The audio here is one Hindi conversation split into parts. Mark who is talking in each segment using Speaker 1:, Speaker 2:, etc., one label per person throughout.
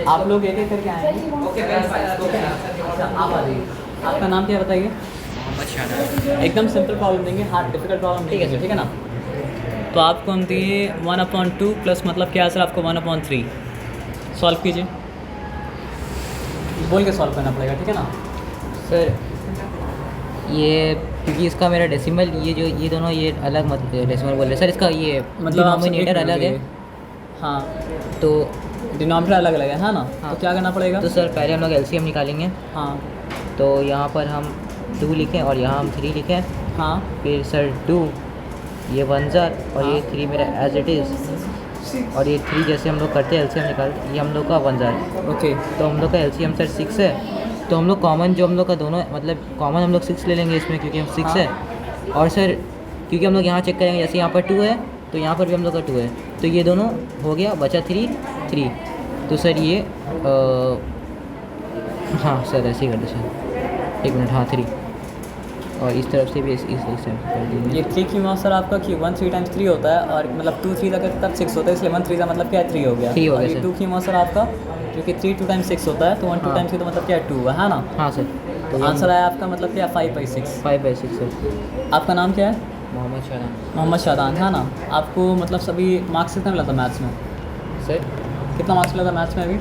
Speaker 1: आप लोग एक एक करके आएंगे। ओके, आप आ जाइए। आपका नाम क्या बताइए?
Speaker 2: मोहम्मद शादाब।
Speaker 1: एकदम सिंपल प्रॉब्लम देंगे, हार्ड डिफिकल्ट प्रॉब्लम नहीं है, ठीक है ना? तो आपको हम दिए 1/2 प्लस मतलब क्या सर आपको 1/3 सॉल्व कीजिए, बोल के सॉल्व करना पड़ेगा, ठीक है ना
Speaker 2: सर ये क्योंकि इसका मेरा डेसिमल ये दोनों ये अलग मतलब डेसिमल बोल रहे सर, इसका ये
Speaker 1: मतलब
Speaker 2: डिनोमिनेटर अलग है।
Speaker 1: हाँ,
Speaker 2: तो
Speaker 1: डिनोमिनेटर अलग अलग है ना?
Speaker 2: हाँ।
Speaker 1: तो क्या करना पड़ेगा?
Speaker 2: तो सर पहले हम लोग एलसीएम निकालेंगे।
Speaker 1: हाँ
Speaker 2: तो यहाँ पर हम 2 लिखें और यहाँ हम 3 लिखें।
Speaker 1: हाँ
Speaker 2: फिर सर 2 ये 1 जार और
Speaker 1: हाँ।
Speaker 2: ये 3 मेरा एज इट इज़, और ये 3 जैसे हम लोग करते हैं एलसीएम निकालते, ये हम लोग का 1 जार।
Speaker 1: ओके।
Speaker 2: तो हम लोग का एलसीएम सर 6 है। तो हम लोग कॉमन जो हम लोग का दोनों मतलब कॉमन हम लोग 6 ले लेंगे इसमें, क्योंकि हम 6
Speaker 1: हाँ।
Speaker 2: है। और सर क्योंकि हम लोग यहाँ चेक करेंगे, जैसे यहाँ पर 2 है तो यहाँ पर भी हम लोग का 2 है, तो ये दोनों हो गया, बचा 3। तो सर ये हाँ सर ऐसे ही कर दो सर, 1 मिनट। हाँ 3, और इस तरफ से भी इस तरफ कर देंगे।
Speaker 1: ये 3 क्यों हुआ सर आपका? कि 1 3 टाइम्स 3 होता है, और मतलब 2 3 अगर तब 6 होता है, इसलिए 1 3 का मतलब क्या है? 3 हो गया।
Speaker 2: 3 हो
Speaker 1: और
Speaker 2: गया
Speaker 1: ये
Speaker 2: सर।
Speaker 1: 2 क्यों हुआ सर आपका? क्योंकि 3 2 टाइम्स 6 होता है, तो 1 2
Speaker 2: हाँ।
Speaker 1: टाइम्स की तो मतलब क्या है? 2 है ना?
Speaker 2: हाँ सर।
Speaker 1: तो आंसर आया आपका मतलब क्या? 5/6।
Speaker 2: 5/6 सर।
Speaker 1: आपका नाम क्या है?
Speaker 2: मोहम्मद शादाब।
Speaker 1: मोहम्मद शादान, है ना? आपको मतलब सभी मार्क्स कितना मिला था मैथ्स में?
Speaker 2: सर
Speaker 1: कितना मार्क्स मिला था मैथ्स में अभी?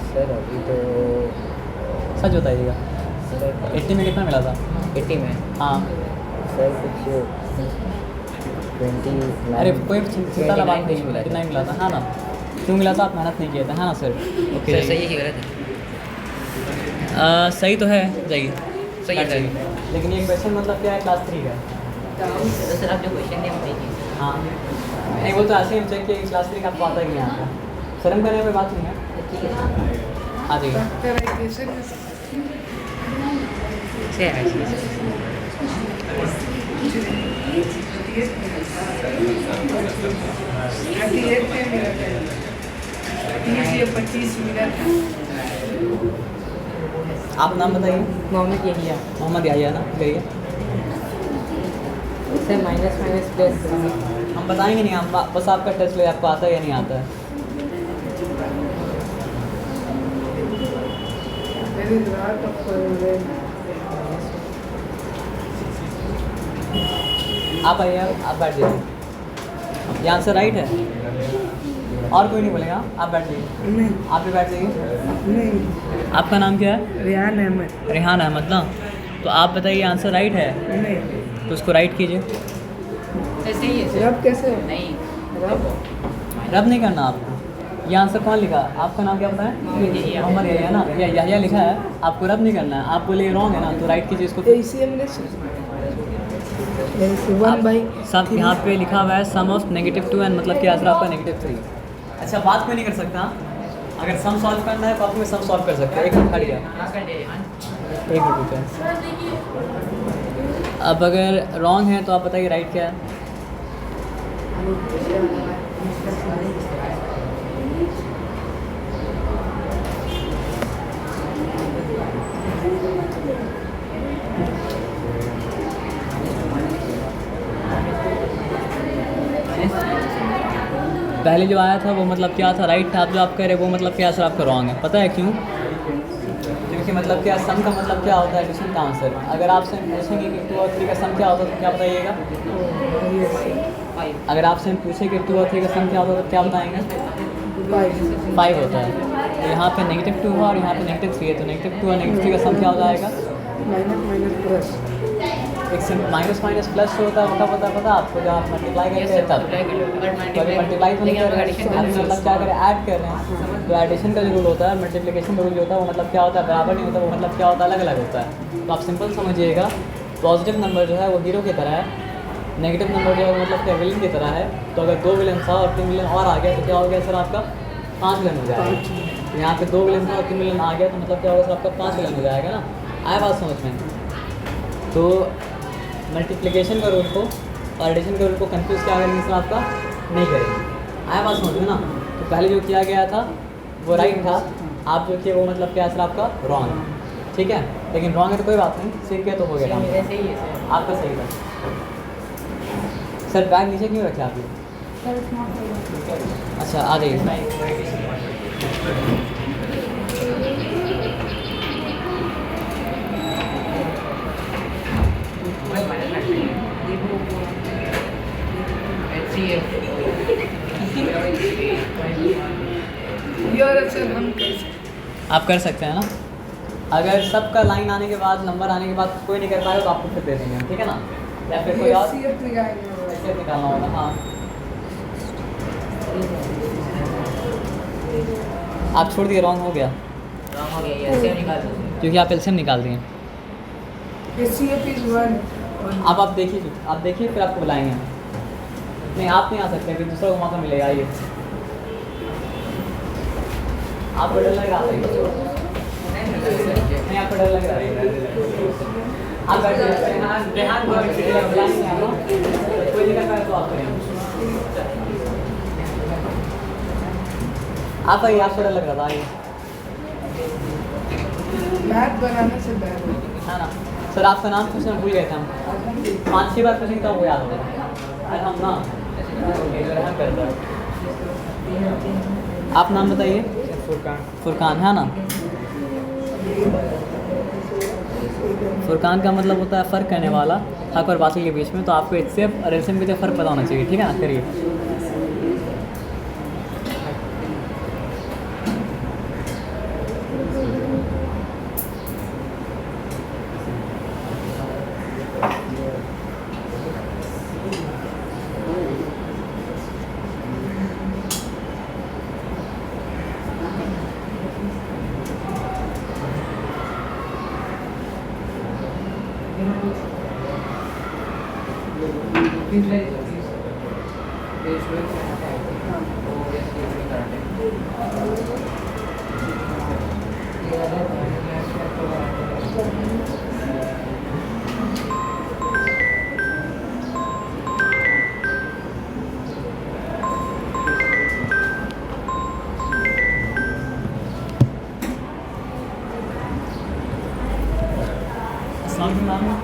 Speaker 2: सर अभी तो
Speaker 1: सच बताइएगा।
Speaker 2: सर
Speaker 1: 80 में कितना मिला था?
Speaker 2: 80 में
Speaker 1: हाँ।
Speaker 2: सर कुछ 20।
Speaker 1: अरे कोई चिंता वाला बात नहीं मिला, कितना ही मिला था, है ना? क्यों मिला था? आप मेहनत नहीं किए थे, है ना सर? ओके।
Speaker 2: सर सही है कि गलत है?
Speaker 1: सही तो है, जाइए।
Speaker 2: सही है सर।
Speaker 1: लेकिन ये क्वेश्चन मतलब क्या है? क्लास 3 का।
Speaker 2: तो सर आप जो क्वेश्चन दिए हम देखिए।
Speaker 1: हाँ, नहीं वो तो ऐसे ही हम चेक किए कि क्लास 3 का आपको आता है कि नहीं आता। शर्म करने में बात नहीं है,
Speaker 2: ठीक है
Speaker 1: आ जाइए। आप नाम बताइए।
Speaker 2: मोहम्मद यहिया।
Speaker 1: मोहम्मद याहिया ना? कहिए।
Speaker 2: सर माइनस प्लस
Speaker 1: हम बताएंगे नहीं, हम बस आपका टेस्ट ले, आपको आता है या नहीं आता है। आप आइए, आप बैठ जाइए। ये आंसर राइट है, और कोई नहीं बोलेगा। आप बैठ जाइए।
Speaker 3: नहीं
Speaker 1: आप भी बैठ जाइए।
Speaker 3: नहीं,
Speaker 1: आपका नाम क्या है?
Speaker 3: रेहान अहमद।
Speaker 1: रेहान अहमद ना? तो आप बताइए आंसर राइट है,
Speaker 3: नहीं,
Speaker 1: तो उसको राइट कीजिए।
Speaker 2: सही है
Speaker 3: रब कैसे हो?
Speaker 2: नहीं
Speaker 1: रब नहीं करना आपको। ये आंसर कौन लिखा? आपका नाम क्या बताएं? मोहम्मद याहिया ना? या याहिया लिखा है, आपको रब नहीं करना है। आप बोले रॉन्ग है ना, तो राइट कीजिए इसको।
Speaker 3: इसी हमने वन भाई
Speaker 1: सब यहाँ पे लिखा हुआ है सम ऑफ -2 एंड मतलब क्या आंसर आपका -3। अच्छा, बात कोई नहीं कर सकता। अगर सम सॉल्व करना है तो आप सम सॉल्व कर सकते हैं। एक मिनट खड़ी है, एक मिनट रुकिए। अब अगर रॉन्ग है तो आप बताइए राइट क्या है। पहले जो आया था वो मतलब क्या था? राइट था। अब जो आप कह रहे वो मतलब क्या सर आपका रॉन्ग है। पता है क्यों? क्योंकि मतलब क्या सम का मतलब क्या होता है? एडिशन का आंसर। अगर आपसे हम पूछेंगे कि 2 और 3 का सम क्या होता है तो क्या बताइएगा? अगर आपसे हम पूछें कि 2 और 3 का सम क्या होता है तो क्या बताएंगे? 5 होता है। तो यहाँ पे -2 है और यहाँ पे -3 है, तो -2 और -3 का सम क्या हो जाएगा?
Speaker 3: Minus plus.
Speaker 1: एक से माइनस प्लस होता है, वो कब होता है पता है आपको? जब आप मल्टीप्लाई करते हैं तब। तो अभी मल्टीप्लाई तो नहीं कर रहे हैं, अभी मतलब क्या करें? ऐड कर रहे हैं। तो एडिशन का जो रूल होता है, मल्टीप्लिकेशन का रूल होता है, वो मतलब क्या होता है? बराबर नहीं होता, वो मतलब क्या होता है? अलग अलग होता है। तो आप सिंपल समझिएगा, पॉजिटिव नंबर जो है वो हीरो की तरह है, नेगेटिव नंबर जो है वो मतलब क्या विलन की तरह है। तो अगर 2 विलन था और 3 विलन और आ गया तो क्या हो गया सर? आपका 5 विलन हो जाएगा। यहाँ पे 2 विलन था और 3 विलन आ गया तो मतलब क्या होगा सर? आपका 5 विलन हो जाएगा ना? आया बात समझ में? तो मल्टीप्लिकेशन का रूल को और एडिशन के रूल को कंफ्यूज क्या करेंगे सर आपका नहीं करेंगे। आया बात समझ में ना। तो पहले जो किया गया था वो राइट था, आप जो किए वो मतलब क्या सर आपका रॉन्ग, ठीक है। लेकिन रॉन्ग है तो कोई बात नहीं, सीख गया तो हो गया काम,
Speaker 2: सही है सर।
Speaker 1: आपका सही था। सर बैग नीचे क्यों रखे आप लोग?
Speaker 3: Sir, it's not like
Speaker 1: अच्छा आ जाइए।
Speaker 3: हम
Speaker 1: आप कर सकते हैं ना। अगर सबका लाइन आने के बाद नंबर आने के बाद कोई नहीं कर पाएगा तो आपको फिर दे देंगे हम, ठीक है ना। या फिर कोई और ऐसे निकालना होगा। हाँ आप छोड़ दिए, रॉन्ग हो गया
Speaker 2: रॉन्ग हो गया, ये ऐसे निकाल दो।
Speaker 1: क्योंकि आप एलसीएम निकाल दिए।
Speaker 3: HCF is 1.
Speaker 1: अब आप देखिए फिर आपको बुलाएंगे। नहीं आप नहीं आ सकते, फिर दूसरा को मौका मिलेगा। आइए आपको डर लग रहा है? नहीं आपको डर लग रहा है? आप बैठिए, रेहान को बुलाएंगे आपको, कोई दिक्कत है तो आप करेंगे। आप आइए, आपको डर लग रहा था। आइए
Speaker 3: मैथ बनाने से बैड है।
Speaker 1: है ना। सर आपका नाम पूछना भूल गए थे हम, 5-6 बार पूछेंगे तो वो याद होगा। अरे हम ना रेहान करता है। आप नाम बताइए। फुरकान है ना। फुरकान का मतलब होता है फ़र्क करने वाला, हक और बातिल के बीच में। तो आपको HCF और LCM के बीच फ़र्क पता होना चाहिए, ठीक है ना। करिए। अस्सलाम वालेकुम।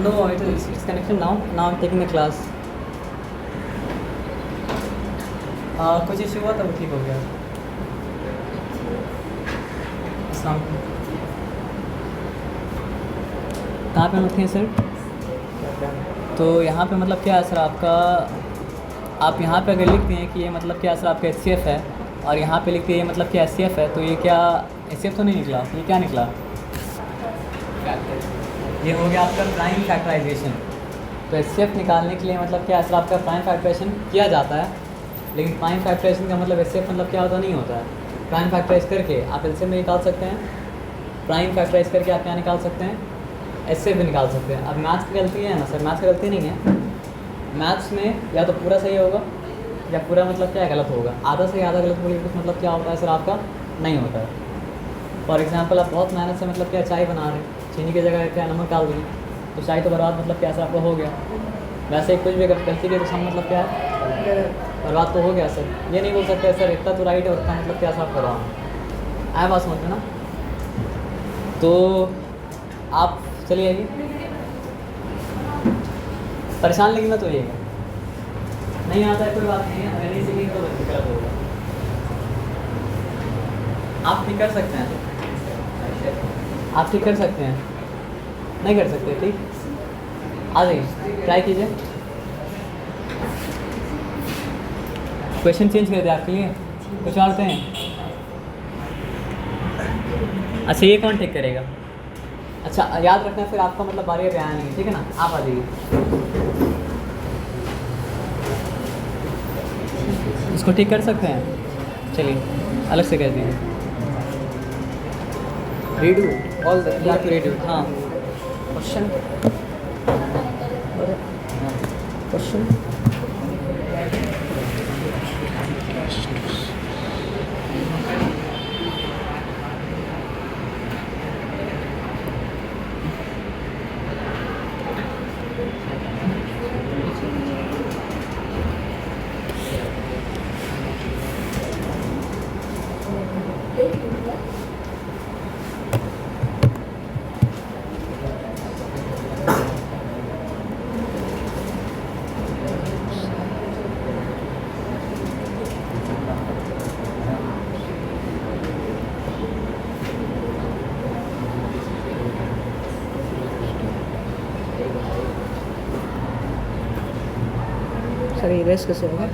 Speaker 1: No, it's connection now. Now I'm taking the class. कुछ इशू हुआ था वो ठीक हो गया। अस्सलाम वालेकुम। कहाँ पे हम थे सर? तो यहाँ पे मतलब क्या है सर आपका, आप यहाँ पे अगर लिखते हैं कि ये मतलब क्या सर आपका HCF है और यहाँ पे लिखते हैं ये मतलब क्या HCF है, तो ये क्या HCF तो नहीं निकला, ये क्या निकला? ये हो गया आपका प्राइम फैक्टराइजेशन। तो HCF निकालने के लिए मतलब क्या सर आपका प्राइम फैक्टराइजेशन किया जाता है, लेकिन प्राइम फैक्टराइजेशन का मतलब HCF मतलब क्या होता नहीं होता है। प्राइम फैक्टराइज करके आप LCM में निकाल सकते हैं, प्राइम फैक्टराइज करके आप क्या निकाल सकते हैं, HCF भी निकाल सकते हैं। अब मैथ्स की गलती है ना सर, मैथ्स की गलती नहीं है। मैथ्स में या तो पूरा सही होगा या पूरा मतलब क्या गलत होगा। आधा सही आधा गलत बोलिए कुछ मतलब क्या होता है सर आपका नहीं होता है। फॉर एग्जांपल आप बहुत मेहनत से मतलब क्या चाय बना रहे हैं, चीनी की जगह क्या नमक डाल दिए तो चाय तो बर्बाद मतलब क्या सर आपका हो गया। वैसे कुछ भी गलती की तो सब मतलब क्या है बर्बाद तो हो गया सर। ये नहीं बोल सकते सर इतना तो राइट है उतना मतलब क्या सर आप करो। आया बात समझ में ना। तो आप चलिए आइए, परेशान लेकिन मत होइएगा। नहीं आता है कोई बात नहीं है, अगर नहीं सीखेंगे तो दिक्कत होगा। आप ठीक कर सकते हैं, आप ठीक कर सकते हैं, नहीं कर सकते ठीक आ जाइए ट्राई कीजिए। क्वेश्चन चेंज कर दे आपके लिए कुछ और हैं। अच्छा ये कौन ठीक करेगा? अच्छा याद रखना फिर आपका मतलब बारी पे आया नहीं, ठीक है ना। आप आ जाइए, इसको ठीक कर सकते हैं। चलिए अलग से कर दीजिए, रीडू ऑल द रीडू। हाँ क्वेश्चन क्वेश्चन
Speaker 3: अरे इरेज कैसे होगा?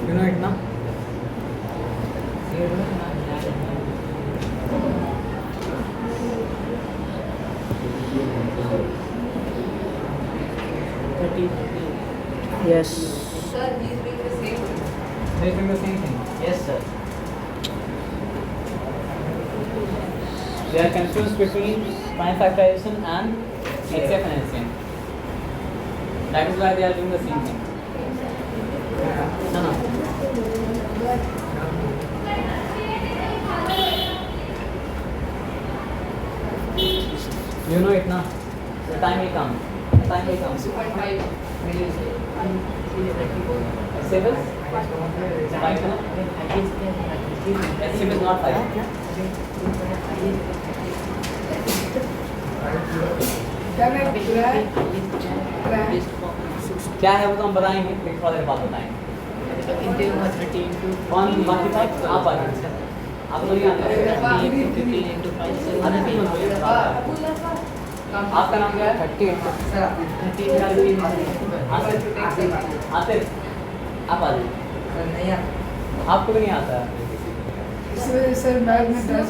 Speaker 1: You know it now?
Speaker 3: Yes.
Speaker 1: They think the same thing.
Speaker 2: Yes, sir.
Speaker 1: They are confused between prime factorization and HCF and LCM. That is why they are doing the same thing. No. You know it now. The time will come. The time will come. Civil? 5 now? HCF is not 5.
Speaker 3: Can I grab?
Speaker 1: क्या है वो तो हम बताएंगे, लेकिन थोड़ा देर बाद बताएंगे। कौन बाकी था? आप आ जाइए। आप तो नहीं आते। आपका नाम क्या है?
Speaker 3: 38.
Speaker 1: आसिफ, आप आ जाइए। आपको भी नहीं आता है।
Speaker 3: सर बैग में 10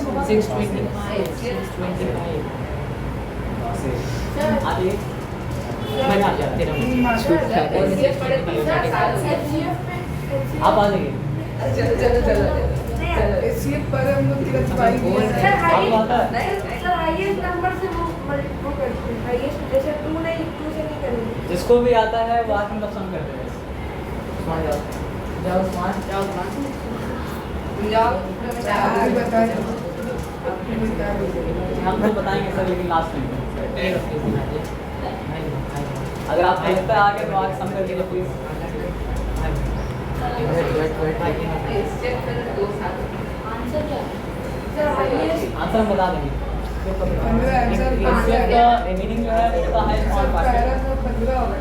Speaker 1: आइए। मैं आ जाता हूँ। आप आ जाइए।
Speaker 3: HCF पर हम लोग तिरक पाएंगे।
Speaker 1: आपको आता है? जिसको भी आता है वो आके मतलब सम करते हैं।
Speaker 3: आप बता दो।
Speaker 1: हम तो बताएंगे सर, लेकिन लास्ट में। अगर आप देखते आगे तो आगे सम कर दीजिए प्लीज। आंसर हम बता देंगे।
Speaker 3: 15 आंसर
Speaker 1: HCF का मीनिंग जो है उसका है स्मॉल
Speaker 3: सर
Speaker 1: पार्ट।
Speaker 3: पैरा का 15 होगा।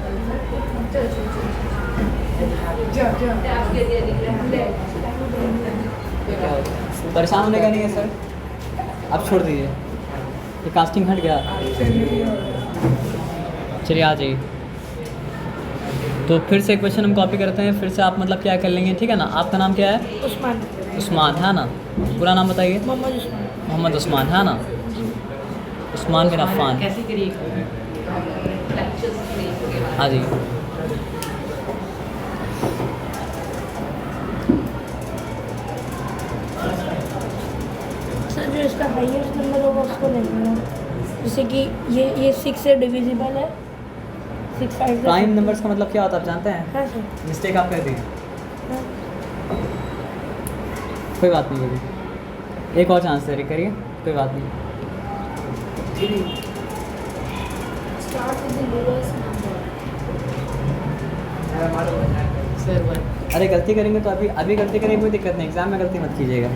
Speaker 1: परेशान होने का नहीं है सर, आप छोड़ दीजिए। ये कास्टिंग हट गया। चलिए आ जाइए। तो फिर से क्वेश्चन हम कॉपी करते हैं, फिर से आप मतलब क्या कर लेंगे, ठीक है ना। आपका नाम क्या है?
Speaker 3: उस्मान।
Speaker 1: उस्मान है ना। पूरा नाम बताइए।
Speaker 3: मोहम्मद उस्मान।
Speaker 1: मोहम्मद उस्मान है ना। उस्मान बिन अफ़ान।
Speaker 2: कैसे करिए?
Speaker 1: हाँ जी।
Speaker 4: सर जो इसका हाईएस्ट नंबर होगा उसको ले लेना, जैसे कि ये 6 से डिविजिबल है, 6 5
Speaker 1: प्राइम नंबर्स का मतलब क्या होता है आप जानते हैं?
Speaker 4: हाँ सर।
Speaker 1: मिस्टेक आप कर दी।
Speaker 4: हाँ।
Speaker 1: कोई बात नहीं, अभी एक और चांस दे रही करिए, कोई बात नहीं। अरे गलती करेंगे तो अभी गलती करेंगे, कोई दिक्कत नहीं, एग्जाम में गलती मत कीजिएगा,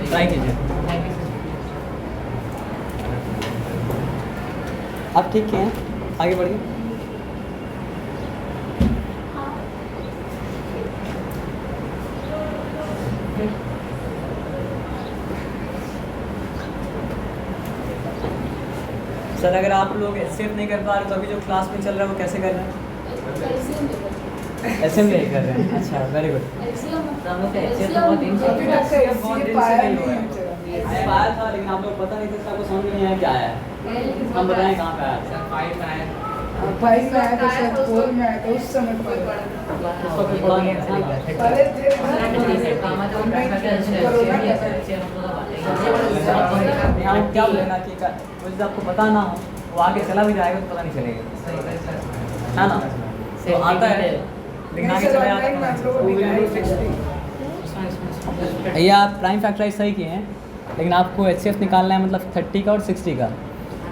Speaker 1: ट्राई कीजिए। आप ठीक किए हैं, आगे बढ़िए। सर अगर आप लोग एक्सेप्ट नहीं कर पा रहे तो अभी जो क्लास में चल रहा है वो कैसे कर रहे हैं? ऐसे में कर रहे हैं। अच्छा, वेरी गुड। आया था लेकिन आप लोग पता नहीं था, आपको समझ में नहीं आया क्या आया है। हम बताएं कहाँ पे आया था।
Speaker 3: 5 में आया था सर, 4 में आया था उस समय पर।
Speaker 1: उसको फिर पता नहीं था।
Speaker 3: पहले थे
Speaker 1: यहाँ क्या बोलेगा कि मुझे आपको पता ना हो, वो आगे चला भी जाएगा तो पता नहीं चलेगा, है ना। तो आता है लेकिन आगे चला जाता है। भैया आप प्राइम फैक्टराइज सही किए हैं, लेकिन आपको HCF निकालना है मतलब 30 का और 60 का।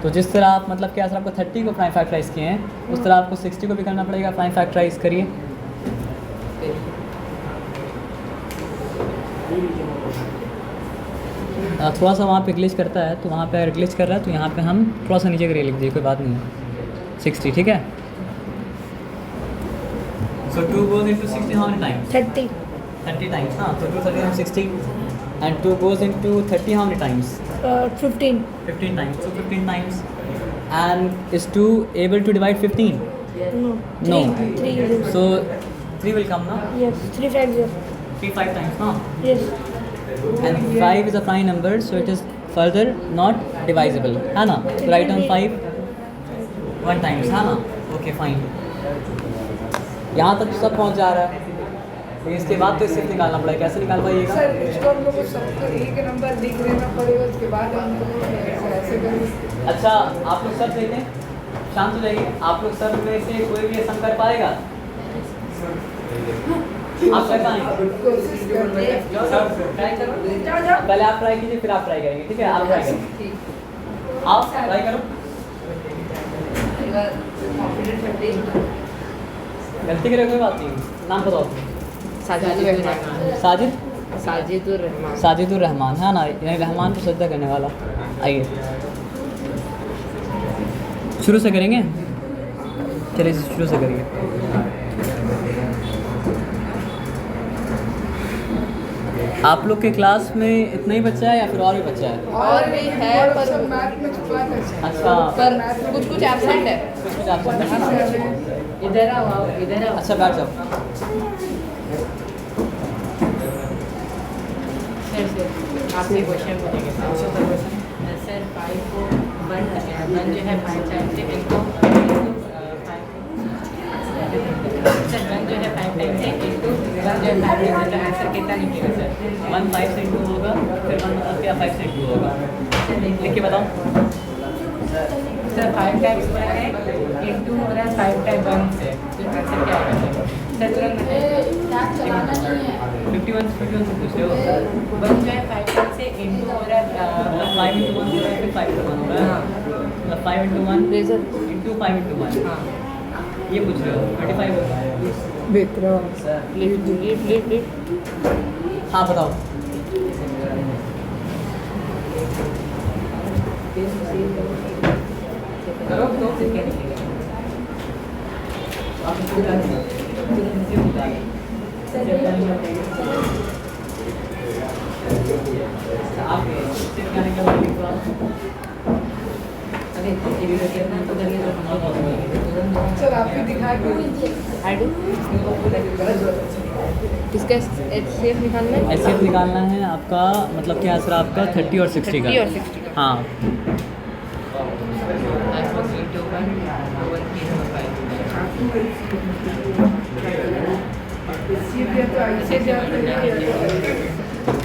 Speaker 1: तो जिस तरह आप मतलब क्या सर आपको 30 को प्राइम फैक्टराइज किए हैं, उस तरह आपको 60 को भी करना पड़ेगा। प्राइम फैक्टराइज करिए। थोड़ा सा वहाँ पे ग्लिच करता है, तो वहाँ पे अगर ग्लिच कर रहा है तो यहाँ पे हम थोड़ा सा नीचे करिए लिख दीजिए, कोई बात नहीं है। 60, ठीक है। सो 2 goes into 60 how many times?
Speaker 4: 30
Speaker 1: 30 times, हाँ। तो 2 30 times 60 and 2 goes into 30 how many times?
Speaker 4: 15
Speaker 1: 15 times. So 15 times. And is 2 able to divide 15?
Speaker 4: no
Speaker 1: No.
Speaker 4: 3 is
Speaker 1: So 3 will come now.
Speaker 4: yes 3 5 0
Speaker 1: 3 5 times, huh?
Speaker 4: yes
Speaker 1: And 5 is a prime number, so it is further not divisible, है ना? So write down 5 1 times, है ना? Okay, fine. यहाँ तक सब पहुँच जा रहा है, लेकिन इसके बाद तो इससे निकालना पड़ेगा। कैसे निकाल पाइएगा?
Speaker 3: सर इसको हम लोग को सबको एक नंबर लिख लेना पड़ेगा, उसके बाद हम लोग ऐसे करेंगे।
Speaker 1: अच्छा, आप लोग सब देखें, शांत हो जाइए। आप लोग सब में से कोई भी सम कर पाएगा? आप कर पाएंगे?
Speaker 3: कोशिश करते हैं।
Speaker 1: ट्राई करो। पहले आप ट्राई कीजिए, फिर आप ट्राई करेंगे, ठीक है? आप ट्राई करो, आप ट्राई करो। गलती करे कोई बात नहीं। नाम बताओ। साजिद साजिदुर रहमान, है ना? यानी रहमान को सजदा करने वाला। आइए शुरू से करेंगे, चलिए शुरू से करिए। आप लोग के क्लास में इतना ही बच्चा है या फिर और भी बच्चा है?
Speaker 5: और भी है पर
Speaker 3: सब मैथ में छुपा कर
Speaker 1: अच्छा,
Speaker 5: पर कुछ कुछ एब्सेंट है।
Speaker 1: कुछ आप
Speaker 5: इधर आओ इधर आओ।
Speaker 1: अच्छा, बैठ जाओ।
Speaker 5: सर आपसे क्वेश्चन पूछेंगे सर 5 को 1 जो है 5 टाइम्स से इनको सर 1 जो है 5 टाइम्स से इनको 1 जो है 5 टाइम्स का आंसर कितना निकलेगा सर?
Speaker 1: 1 5 से इंटू होगा, फिर 1 मतलब क्या 5 से इंटू होगा? लिख के बताओ।
Speaker 5: सर 5 टाइम्स हो रहा है इंटू हो रहा है 5 टाइम 1 से, तो आंसर क्या आएगा सर? तुरंत
Speaker 1: 51 से पूछ रहे हो?
Speaker 5: 1 जो है 5 टाइम्स से इंटू हो रहा है
Speaker 1: मतलब 5 into 1 हो रहा है, फिर 5 into 1 हो रहा है। मतलब 5 into 1 into 5 into 1,
Speaker 5: हाँ
Speaker 1: ये पूछ रहे हो? 25 होगा।
Speaker 3: विक्रम
Speaker 1: हाँ बताओ।
Speaker 5: करो तो फिर क्या निकलेगा?
Speaker 1: आप इसको क्या करेंगे? इसे बता दें। आप इससे क्या निकलेगा?
Speaker 5: अरे ये भी करना तो करिए तो
Speaker 3: सर आप भी दिखा के
Speaker 5: आई डू इसका एचसीएफ निकालना है।
Speaker 1: एचसीएफ निकालना है आपका, मतलब क्या आंसर आपका 30 और 60 का?
Speaker 5: 30 और 60 का।
Speaker 1: हाँ।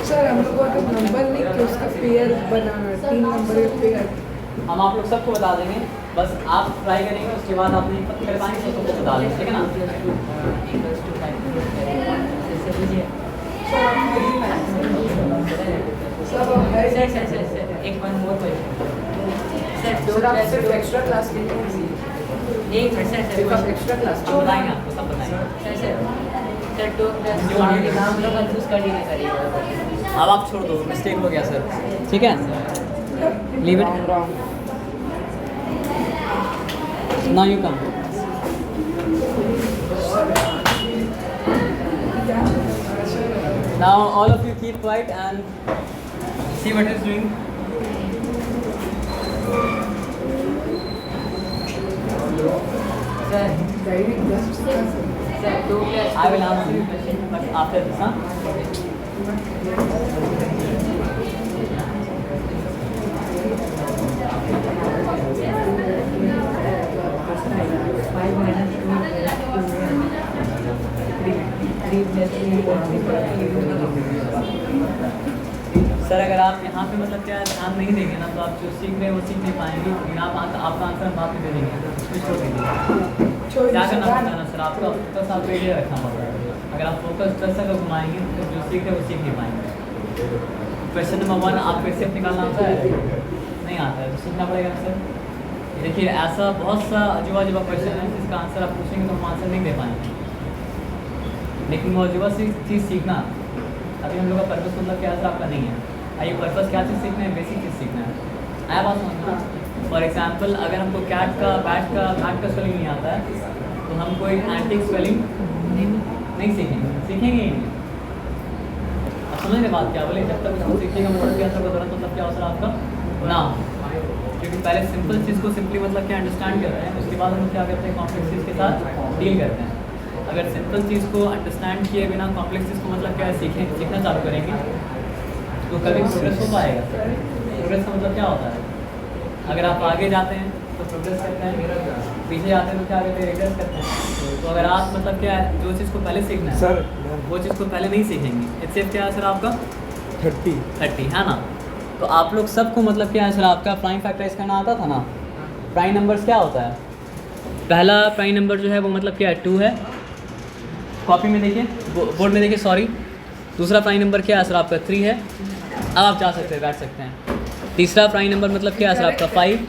Speaker 3: सर हम लोग को तो नंबर लिख के उसका पेयर बनाना, 3 नंबर का पेयर।
Speaker 1: हम आप लोग सबको बता देंगे, बस आप ट्राई करेंगे, उसके बाद आप नहीं कर पाएंगे तो सबको बता देंगे, ठीक है ना?
Speaker 5: सर एक वन मोर क्वेश्चन सर
Speaker 3: आप सिर्फ एक्स्ट्रा क्लास के लिए
Speaker 5: एक मिनट
Speaker 3: सिर्फ आप
Speaker 5: सर
Speaker 3: एक्स्ट्रा क्लास
Speaker 1: हम बताएंगे आपको, सब बताएंगे।
Speaker 5: सर 2 प्लस नाम लोग कंफ्यूज कर ही नहीं करिए।
Speaker 1: अब आप छोड़ दो, मिस्टेक हो गया सर, ठीक है? Leave it, now you come. Now all of you keep quiet and see what he's doing.
Speaker 5: Sir
Speaker 3: direct just
Speaker 5: sir 2 plus
Speaker 1: I will answer your question, but after this, huh? Sir अगर आप यहाँ पे मतलब क्या ध्यान नहीं देंगे ना, तो आप जो सीख रहे हैं वो सीख नहीं पाएंगे, लेकिन आप आपका आंसर हम बाद में दे देंगे, कुछ छोड़ दीजिए। क्या करना पड़ता है ना सर, आपका फोकस आप पे रखना पड़ता है। अगर आप फोकस 10 तक घुमाएंगे तो जो सीख रहे हैं वो सीख नहीं पाएंगे। क्वेश्चन नंबर 1 आपको एक्सेप्ट निकालना आता है? नहीं आता है, तो सीखना पड़ेगा सर। देखिए ऐसा बहुत सा अजूबा अजूबा क्वेश्चन है जिसका आंसर आप पूछेंगे तो हम आंसर नहीं दे पाएंगे, लेकिन वो अजूबा सी चीज़ सीखना अभी हम लोग का पर्पस मतलब क्या आपका नहीं है। ये पर्पस क्या चीज़ सीखना है, बेसिक चीज़ सीखना है। आया बात समझना। फॉर एग्जाम्पल अगर हमको कैट का बैट का स्पेलिंग नहीं आता है तो हम कोई एंटिक स्पेलिंग नहीं सीखेंगे ही नहीं। अब समझ रहे बात क्या बोले, जब तक उसको सीखेगा मतलब क्या सब तुरंत मतलब क्या होता है आपका ना, क्योंकि पहले सिंपल चीज़ को सिंपली मतलब क्या अंडरस्टैंड करते हैं, उसके बाद हम क्या करते हैं कॉम्प्लेक्स चीज़ के साथ डील करते हैं। अगर सिंपल चीज़ को अंडरस्टैंड किए बिना कॉम्प्लेक्स चीज़ को मतलब क्या सीखना चालू करेंगे तो कभी प्रोग्रेस हो पाएगा। प्रोग्रेस का मतलब क्या होता है, अगर आप आगे जाते हैं तो प्रोग्रेस करते हैं, पीछे जाते हैं तो क्या करते हैं रिग्रेस करते हैं। तो अगर आप मतलब क्या है जो चीज़ को पहले सीखना है
Speaker 6: सर
Speaker 1: वो चीज़ को पहले नहीं सीखेंगे। इससे क्या है सर आपका 30 है ना। तो आप लोग सबको मतलब क्या है सर आपका प्राइम फैक्टराइज करना आता था ना। प्राइम नंबर्स क्या होता है, पहला प्राइम नंबर जो है वो मतलब क्या है 2 है, कॉपी में देखिए बोर्ड में देखिए सॉरी। दूसरा प्राइम नंबर क्या है सर आपका 3 है, अब आप जा सकते हैं बैठ सकते हैं। तीसरा प्राइम नंबर मतलब क्या है सर आपका 5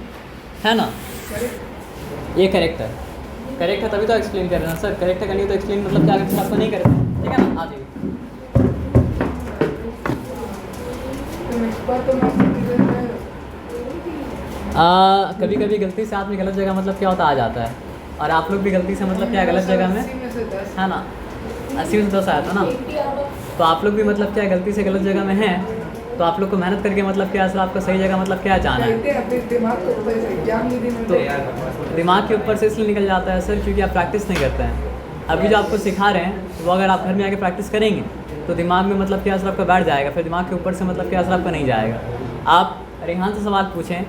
Speaker 1: है ना। ये करेक्ट है तभी तो एक्सप्लेन कर रहे हैं सर। करेक्ट है करनी तो एक्सप्लेन मतलब क्या करते हैं आपको नहीं करते, ठीक है ना। आ जाइए। कभी कभी गलती से आदमी गलत जगह मतलब क्या होता आ जाता है, और आप लोग भी गलती से मतलब क्या गलत जगह में है ना 80 में से 10 आया था ना। तो आप लोग भी मतलब क्या गलती से गलत जगह में हैं, तो आप लोग को मेहनत करके मतलब क्या सर आपका सही जगह मतलब क्या जाना है। तो दिमाग के ऊपर से इसलिए निकल जाता है सर क्योंकि आप प्रैक्टिस नहीं करते हैं। अभी जो आपको सिखा रहे हैं वो अगर आप घर में आके प्रैक्टिस करेंगे तो दिमाग में मतलब क्या सर आपका बैठ जाएगा, फिर दिमाग के ऊपर से मतलब क्या सर आपका नहीं जाएगा। आप रेहान से सवाल पूछें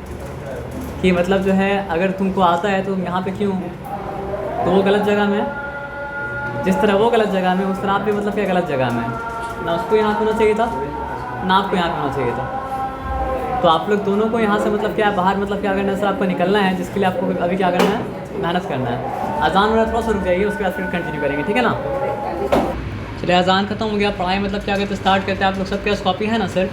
Speaker 1: कि मतलब जो है अगर तुमको आता है तो यहाँ पे क्यों, तो वो गलत जगह में, जिस तरह वो गलत जगह में उस तरह आप भी मतलब क्या गलत जगह में, ना उसको यहाँ होना चाहिए था ना आपको यहाँ होना चाहिए था। तो आप लोग दोनों को यहाँ से मतलब क्या बाहर मतलब क्या करना है सर आपको निकलना है, जिसके लिए आपको अभी क्या करना है मेहनत करना है। अजान वाला थोड़ा सा रुक जाइए, उसके बाद फिर कंटिन्यू करेंगे, ठीक है ना। चलिए अजान खत्म हो गया, पढ़ाई मतलब क्या करते स्टार्ट करते हैं। आप लोग सबके पास कॉपी है ना सर,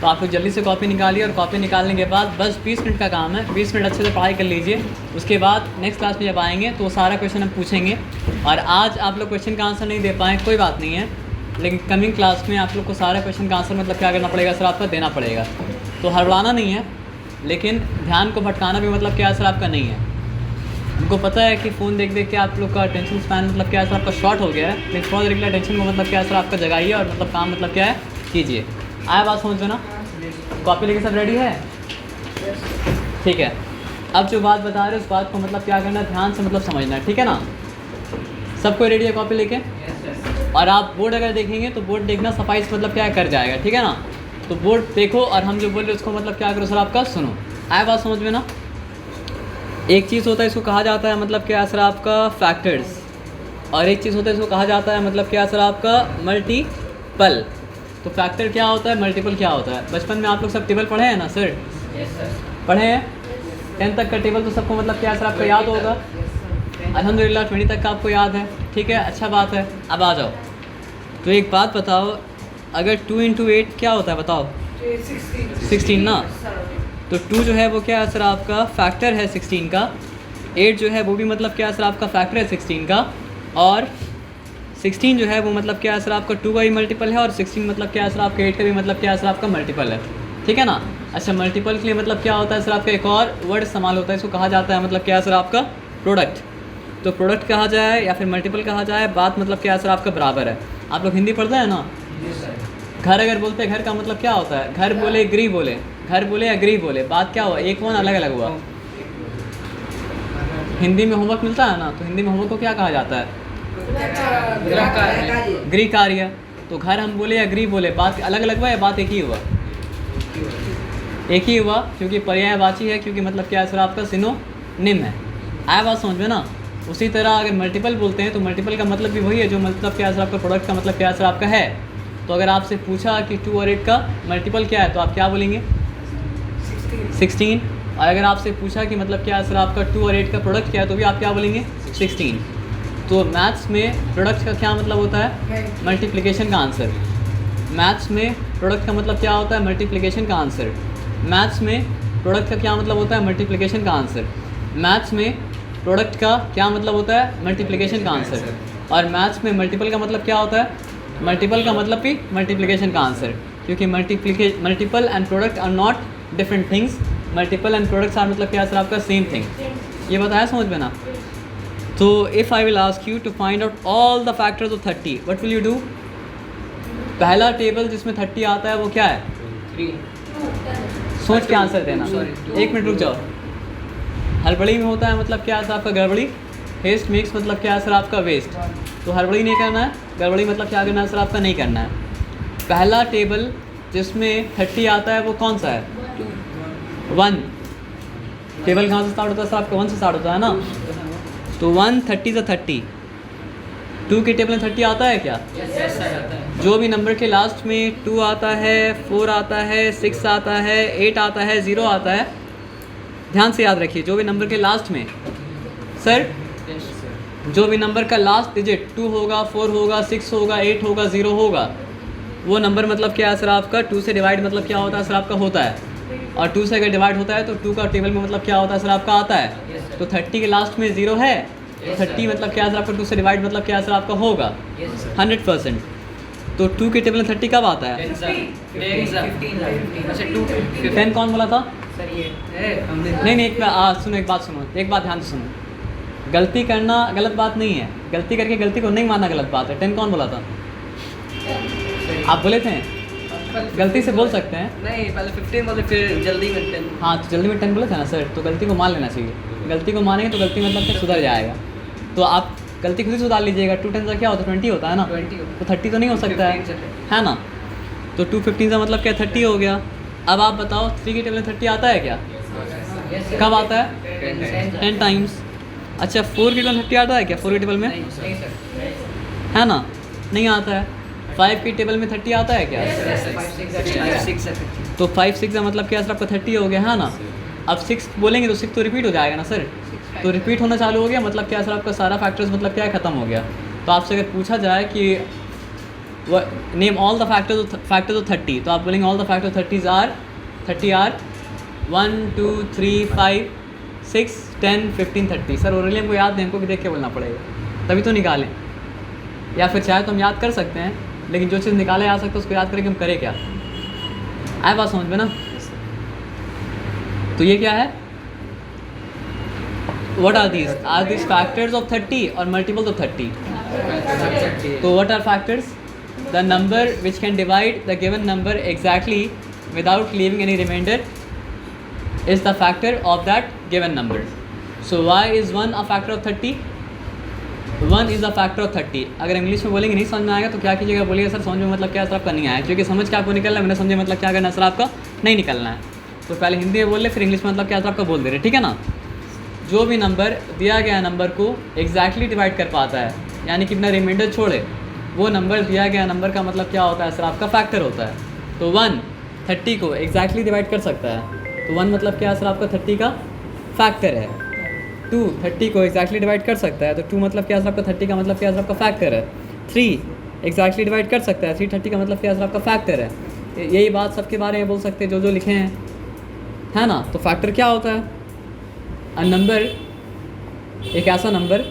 Speaker 1: तो आप लोग जल्दी से कॉपी निकालिए और कॉपी निकालने के बाद बस 20 मिनट का काम है, 20 मिनट अच्छे से पढ़ाई कर लीजिए। उसके बाद नेक्स्ट क्लास में जब आएंगे तो सारा क्वेश्चन हम पूछेंगे। और आज आप लोग क्वेश्चन का आंसर नहीं दे पाएँ कोई बात नहीं है, लेकिन कमिंग क्लास में आप लोग को सारे क्वेश्चन का आंसर मतलब क्या करना पड़ेगा सर आपका देना पड़ेगा। तो हड़बड़ाना नहीं है, लेकिन ध्यान को भटकाना भी मतलब क्या सर आपका नहीं है। हमको पता है कि फ़ोन देख देख के आप लोग का टेंशन स्पैन मतलब क्या सर आपका शॉर्ट हो गया है, लेकिन थोड़ा देर के लिए टेंशन को मतलब क्या सर आपका जगाइए और मतलब काम मतलब क्या है कीजिए। आया बात समझ में ना। कॉपी लेके सब रेडी है, ठीक है। अब जो बात बता रहे हैं उस बात को मतलब क्या करना है ध्यान से मतलब समझना है, ठीक है ना। सबको रेडी है कॉपी लेके। और आप बोर्ड अगर देखेंगे तो बोर्ड देखना सफाई से मतलब क्या कर जाएगा, ठीक है ना। तो बोर्ड देखो और हम जो बोल रहे हैं उसको मतलब क्या करो सर आपका सुनो। आया बात समझ में ना। एक चीज़ होता है इसको कहा जाता है मतलब क्या सर आपका फैक्टर्स, और एक चीज़ होता है इसको कहा जाता है मतलब क्या सर आपका मल्टीपल। तो फैक्टर क्या होता है, मल्टीपल क्या होता है। बचपन में आप लोग सब टेबल पढ़े हैं ना सर, पढ़े हैं। 10 तक का टेबल तो सबको मतलब क्या सर आपको याद होगा। अल्हम्दुलिल्लाह 20 तक का आपको याद है, ठीक है, अच्छा बात है। अब आ जाओ, तो एक बात बताओ, अगर 2 × 8 क्या होता है बताओ, 16 ना। तो 2 जो है वो क्या है सर आपका फैक्टर है 16 का, 8 जो है वो भी मतलब क्या है सर आपका फैक्टर है 16 का, और 16 जो है वो मतलब क्या है सर आपका 2 का भी मल्टीपल है, और 16 मतलब क्या है सर आपका 8 का भी मतलब क्या है सर आपका मल्टीपल है, ठीक है ना। अच्छा, मल्टीपल के लिए मतलब क्या होता है सर आपका एक और वर्ड इस्तेमाल होता है, इसको कहा जाता है मतलब क्या है सर आपका प्रोडक्ट। तो प्रोडक्ट कहा जाए या फिर मल्टीपल कहा जाए, बात मतलब क्या है सर आपका बराबर है। आप लोग हिंदी पढ़ते हैं ना। घर अगर बोलते हैं घर का मतलब क्या होता है, घर बोले एग्री बोले, घर बोले एग्री बोले, बात क्या हुआ, एक वन अलग अलग हुआ। हिंदी में होमवर्क मिलता है ना, तो हिंदी में होमवर्क को क्या कहा जाता है, गृह कार्य। तो घर हम बोले या गृह बोले, बात अलग अलग हुआ या बात एक ही हुआ, एक ही हुआ, क्योंकि पर्यायवाची है, क्योंकि मतलब क्या है सर आपका सिनोनिम है। आया बात समझ में ना। उसी तरह अगर मल्टीपल बोलते हैं तो मल्टीपल का मतलब भी वही है जो मतलब क्या है सर आपका प्रोडक्ट का मतलब क्या है सर आपका है। तो अगर आपसे पूछा कि 2 और 8 का मल्टीपल क्या है तो आप क्या बोलेंगे, 16। और अगर आपसे पूछा कि मतलब क्या है सर आपका 2 और 8 का प्रोडक्ट क्या है तो भी आप क्या बोलेंगे, 16। तो मैथ्स में प्रोडक्ट का क्या मतलब होता है, मल्टीप्लिकेशन का आंसर। मैथ्स में प्रोडक्ट का मतलब क्या होता है, मल्टीप्लिकेशन का आंसर। मैथ्स में प्रोडक्ट का क्या मतलब होता है, मल्टीप्लिकेशन का आंसर। मैथ्स में प्रोडक्ट का क्या मतलब होता है, मल्टीप्लिकेशन का आंसर। और मैथ्स में मल्टीपल का मतलब क्या होता है, मल्टीपल का मतलब कि मल्टीप्लिकेशन का आंसर, क्योंकि multiple and product are not different things, multiple and products are मतलब क्या सर आपका सेम थिंग। ये बताया समझ में ना। तो if I will ask you to find out all the factors of 30, what will you do? पहला टेबल जिसमें 30 आता है वो क्या है?
Speaker 2: 3।
Speaker 1: सोच के आंसर देना।
Speaker 2: Sorry,
Speaker 1: 1 मिनट रुक जाओ। हड़बड़ी में होता है मतलब क्या है सर आपका? गड़बड़ी। हेस्ट मिक्स मतलब क्या है सर आपका? वेस्ट। तो हड़बड़ी नहीं करना है, गड़बड़ी मतलब क्या करना है सर आपका? नहीं करना है। पहला टेबल जिसमें 30 आता है वो कौन सा है? 1। टेबल कहाँ से स्टार्ट होता है सर आपका? 1 से स्टार्ट होता है ना। तो 1 30 से 30। 2 के टेबल में 30 आता है क्या? जो भी नंबर के लास्ट में 2 आता है, 4 आता है, 6 आता है, 8 आता है, 0 आता है, ध्यान से याद रखिए, जो भी नंबर के लास्ट में सर जो भी नंबर का लास्ट डिजिट 2 होगा, 4 होगा, 6 होगा, 8 होगा, 0 होगा, वो नंबर मतलब क्या है सर आपका? 2 से डिवाइड मतलब क्या होता है सर आपका? होता है। और 2 से अगर डिवाइड होता है तो 2 का टेबल में मतलब क्या होता है सर आपका? आता है। तो 30 के लास्ट में 0 है, 30 मतलब क्या है सर आपका? 2 से डिवाइड मतलब क्या है सर आपका? होगा 100%। तो 2 के टेबल में 30 कब आता है? 10 कौन बोला था? नहीं एक सुनो, एक बात सुनो, एक बात ध्यान से सुनो। गलती करना गलत बात नहीं है, गलती करके गलती को नहीं मानना गलत बात है। 10 कौन बोला था? आप बोले थे? गलती से बोल सकते हैं।
Speaker 2: नहीं, पहले 15 बोले, फिर जल्दी में 10।
Speaker 1: हाँ, तो जल्दी में 10 बोले थे ना सर, तो गलती को मान लेना चाहिए। गलती को मानेंगे तो गलती मतलब क्या? सुधर जाएगा। तो आप गलती खुद ही सुधार लीजिएगा। 2 10 का क्या होता है? 20 होता है ना।
Speaker 2: 20
Speaker 1: तो 30 तो नहीं हो सकता है ना। तो 2 15 का मतलब क्या? 30 हो गया। अब आप बताओ 3 के टेबल में 30 आता है क्या? कब आता है? 10 टाइम्स। अच्छा, 4 के टेबल में 30 आता है क्या? 4 के टेबल में है ना, नहीं आता है। 5 के टेबल में 30 आता है क्या? तो 5 6 का मतलब क्या सर आपका? 30 हो गया है ना। अब 6 बोलेंगे तो 6 तो रिपीट हो जाएगा ना सर। तो रिपीट होना चालू हो गया मतलब क्या सर आपका? सारा फैक्टर्स मतलब क्या है? ख़त्म हो गया। तो आपसे अगर पूछा जाए कि name all the factors of 30, तो आप बोलेंगे all the factors 30 are 1 2 3 5 6 10 15 30। Sir original को याद नहीं, हमको भी देख के बोलना पड़ेगा तभी तो निकालें। या फिर चाहे तो हम याद कर सकते हैं, लेकिन जो चीज़ निकाले जा सकता है उसको याद करके हम करें क्या? आए बात समझ में ना। तो ये क्या है? What are these? Are these factors of 30 or multiples of 30? So what are factors? The number which can divide the given number exactly without leaving any remainder is the factor of that given number. So why is 1 a factor of 30? 1 is a factor of 30. अगर इंग्लिश में बोलेंगे नहीं समझ में आएगा तो क्या कीजिएगा? बोलिएगा सर समझ में मतलब क्या सर आपका नहीं आया, क्योंकि समझ के आपको निकलना है, मैंने समझे मतलब क्या करना सर आपका नहीं निकलना है। तो पहले हिंदी में बोल ले, फिर इंग्लिश में मतलब क्या सर आपका बोल दे रहे, ठीक है ना। जो भी नंबर दिया गया नंबर को एग्जैक्टली डिवाइड कर पाता है, यानी कि बिना रिमाइंडर छोड़े, वो नंबर दिया गया नंबर का मतलब क्या होता है सर आपका? फैक्टर होता है। तो 1 30 को एग्जैक्टली डिवाइड कर सकता है, तो 1 मतलब क्या सर आपका? 30 का फैक्टर है। 2 30 को एग्जैक्टली डिवाइड कर सकता है, तो 2 मतलब क्या सर आपका? 30 का मतलब क्या सर आपका? फैक्टर है। 3 एग्जैक्टली डिवाइड कर सकता है, 3 30 का मतलब क्या सर आपका? फैक्टर है। यही बात सबके बारे में बोल सकते हैं जो लिखे हैं, है ना। तो फैक्टर क्या होता है? अ नंबर, एक ऐसा number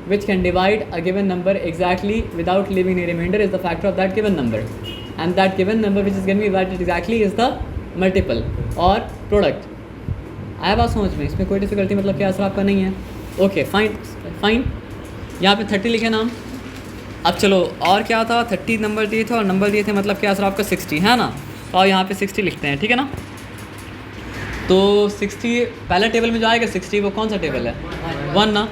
Speaker 1: which can divide a given number exactly without leaving any remainder is the factor of that given number, and that given number which is going to be divided exactly is the multiple or product. आया बात समझ में? इसमें कोई डिफिकल्टी मतलब क्या सर आपका नहीं है। Okay fine. यहाँ पे 30 लिखे नाम। अब चलो और क्या था? 30 नंबर दिए थे और नंबर दिए थे मतलब क्या सर आपका? 60 है ना। तो और यहाँ पे 60 लिखते हैं, ठीक है ना। तो 60 पहले टेबल में जो आएगा 60, वो कौन सा टेबल है? 1 ना।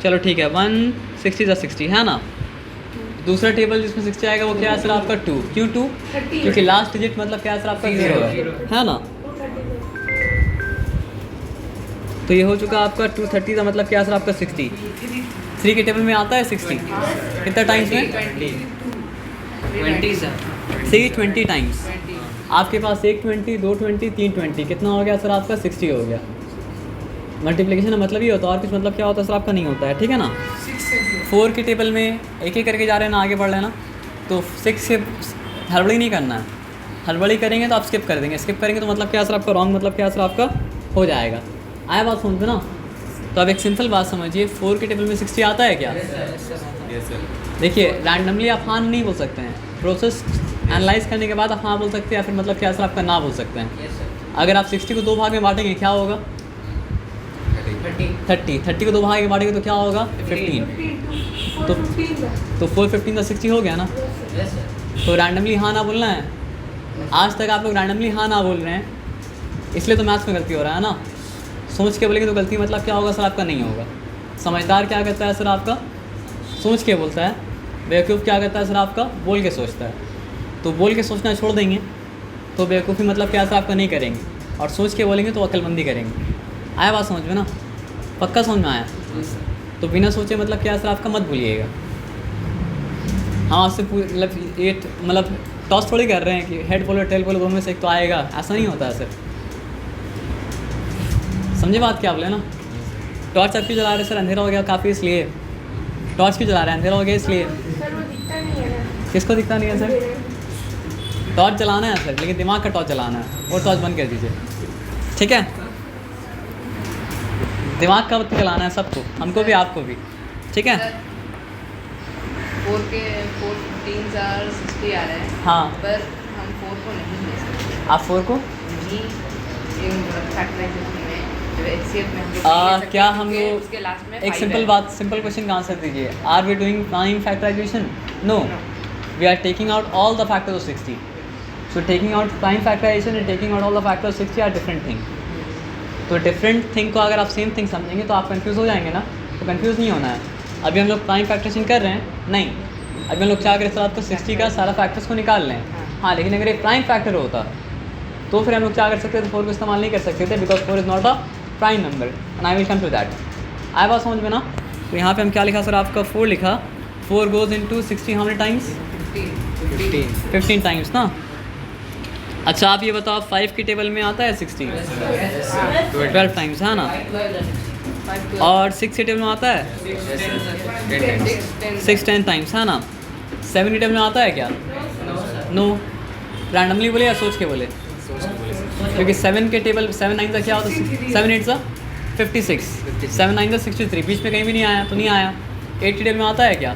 Speaker 1: चलो ठीक है, 1 60 60 है ना। दूसरा टेबल जिसमें 60 आएगा वो क्या है सर आपका? 2। क्यों 2? क्योंकि लास्ट डिजिट मतलब क्या है सर आपका? 0 है ना। तो ये हो चुका आपका 230 का मतलब क्या है सर आपका? 60। 3 के टेबल में आता है 60 कितना टाइम्स में? 20 टाइम्स। आपके पास 1 20 2 20 3 20 कितना हो गया सर आपका? 60 हो गया। मल्टीप्लिकेशन का मतलब ये होता है, और कुछ मतलब क्या होता है सर आपका? नहीं होता है, ठीक है ना। 4 के टेबल में एक एक करके जा रहे हैं ना, आगे बढ़ लेना। तो 6 से हड़बड़ी नहीं करना है, हड़बड़ी करेंगे तो आप स्किप कर देंगे, स्किप करेंगे तो मतलब क्या सर आपका? रॉन्ग मतलब क्या सर आपका? हो जाएगा। आया बात समझ में ना। तो अब एक सिंपल बात समझिए, 4 के टेबल में 60 आता है क्या? देखिए रैंडमली आप हाँ नहीं बोल सकते हैं, प्रोसेस एनालाइज करने के बाद आप हाँ बोल सकते हैं या फिर मतलब क्या सर आपका ना बोल सकते हैं। अगर आप 60 को 2 भाग में बांटेंगे क्या होगा? 30 को 2 भाग में बांटेंगे तो क्या होगा? 15। तो 4 15 60 हो गया ना। तो रैंडमली हाँ ना बोलना है। आज तक आप लोग रैंडमली हाँ ना बोल रहे हैं, इसलिए तो मैथ्स में गलती हो रहा है ना। सोच के बोलेंगे तो गलती मतलब क्या होगा सर आपका? नहीं होगा। समझदार क्या करता है सर आपका? सोच के बोलता है। बेवकूफ़ क्या करता है सर आपका? बोल के सोचता है। तो बोल के सोचना छोड़ देंगे तो बेवकूफ़ी मतलब क्या सर आपका? नहीं करेंगे। और सोच के बोलेंगे तो अक्लमंदी करेंगे। आया बात समझ में ना? पक्का समझ में आया? तो बिना सोचे मतलब क्या सर आपका? मत भूलिएगा। हाँ आपसे मतलब ये मतलब टॉस थोड़ी कर रहे हैं कि हेड बोलो टेल बोलो दोनों में से एक तो आएगा, ऐसा नहीं होता है सर। समझे बात क्या बोले ना? टॉर्च आप क्यों जला रहे हैं सर? अंधेरा हो गया काफ़ी इसलिए। टॉर्च क्यों जला रहे हैं? अंधेरा हो गया इसलिए।
Speaker 4: सर वो दिखता नहीं है ना।
Speaker 1: किसको दिखता नहीं है सर? टॉर्च जलाना है सर, लेकिन दिमाग का टॉर्च जलाना है। और टॉर्च बंद कर दीजिए, ठीक है? दिमाग का बत्ती जलाना है सबको, हमको भी आपको भी, ठीक है?
Speaker 5: 4 के 4 15 और 60 आ रहे हैं।
Speaker 1: हाँ।
Speaker 5: पर हम 4 को नहीं ले सकते।
Speaker 1: आप 4 को
Speaker 5: नहीं, इन फैक्टराइजेशन में जो HCF में हम लोग नहीं ले सकते
Speaker 1: क्या हम
Speaker 5: क्योंकि
Speaker 1: लोग
Speaker 5: उसके लास्ट में
Speaker 1: एक
Speaker 5: 5
Speaker 1: सिंपल
Speaker 5: है।
Speaker 1: बात, सिंपल क्वेश्चन का आंसर दीजिए। Are we doing prime factorisation? No, we are taking out all the factors of 60. So taking out prime factorization and taking out all the factors of 60 are different thing. तो डिफरेंट थिंग को अगर आप सेम थिंग समझेंगे तो आप कंफ्यूज हो जाएंगे ना। तो कंफ्यूज नहीं होना है। अभी हम लोग प्राइम फैक्टराइजेशन कर रहे हैं नहीं, अभी हम लोग क्या करें सर आपको 60 का सारा फैक्टर्स को निकाल लें। हाँ, लेकिन अगर एक प्राइम फैक्टर होता तो फिर हम लोग क्या कर सकते थे? 4 को इस्तेमाल नहीं कर सकते थे because 4 is not a prime number and I will come to that. आया बात समझ में ना? तो यहाँ पे हम क्या लिखा सर आपका? 4 लिखा। 4 goes into 60 how many times? 15 times ना। अच्छा आप ये बताओ 5 की टेबल में आता है 60? 12 टाइम्स है ना। और 6 की टेबल में आता है 6 10 टाइम्स है ना। 7 की टेबल में आता है क्या? नो। रैंडमली बोले या सोच के बोले? क्योंकि 7 के टेबल 7 9 का क्या होता है? 7 8 का 56, 7 9 का 63, बीच में कहीं भी नहीं आया तो नहीं आया। 8 की टेबल में आता है क्या?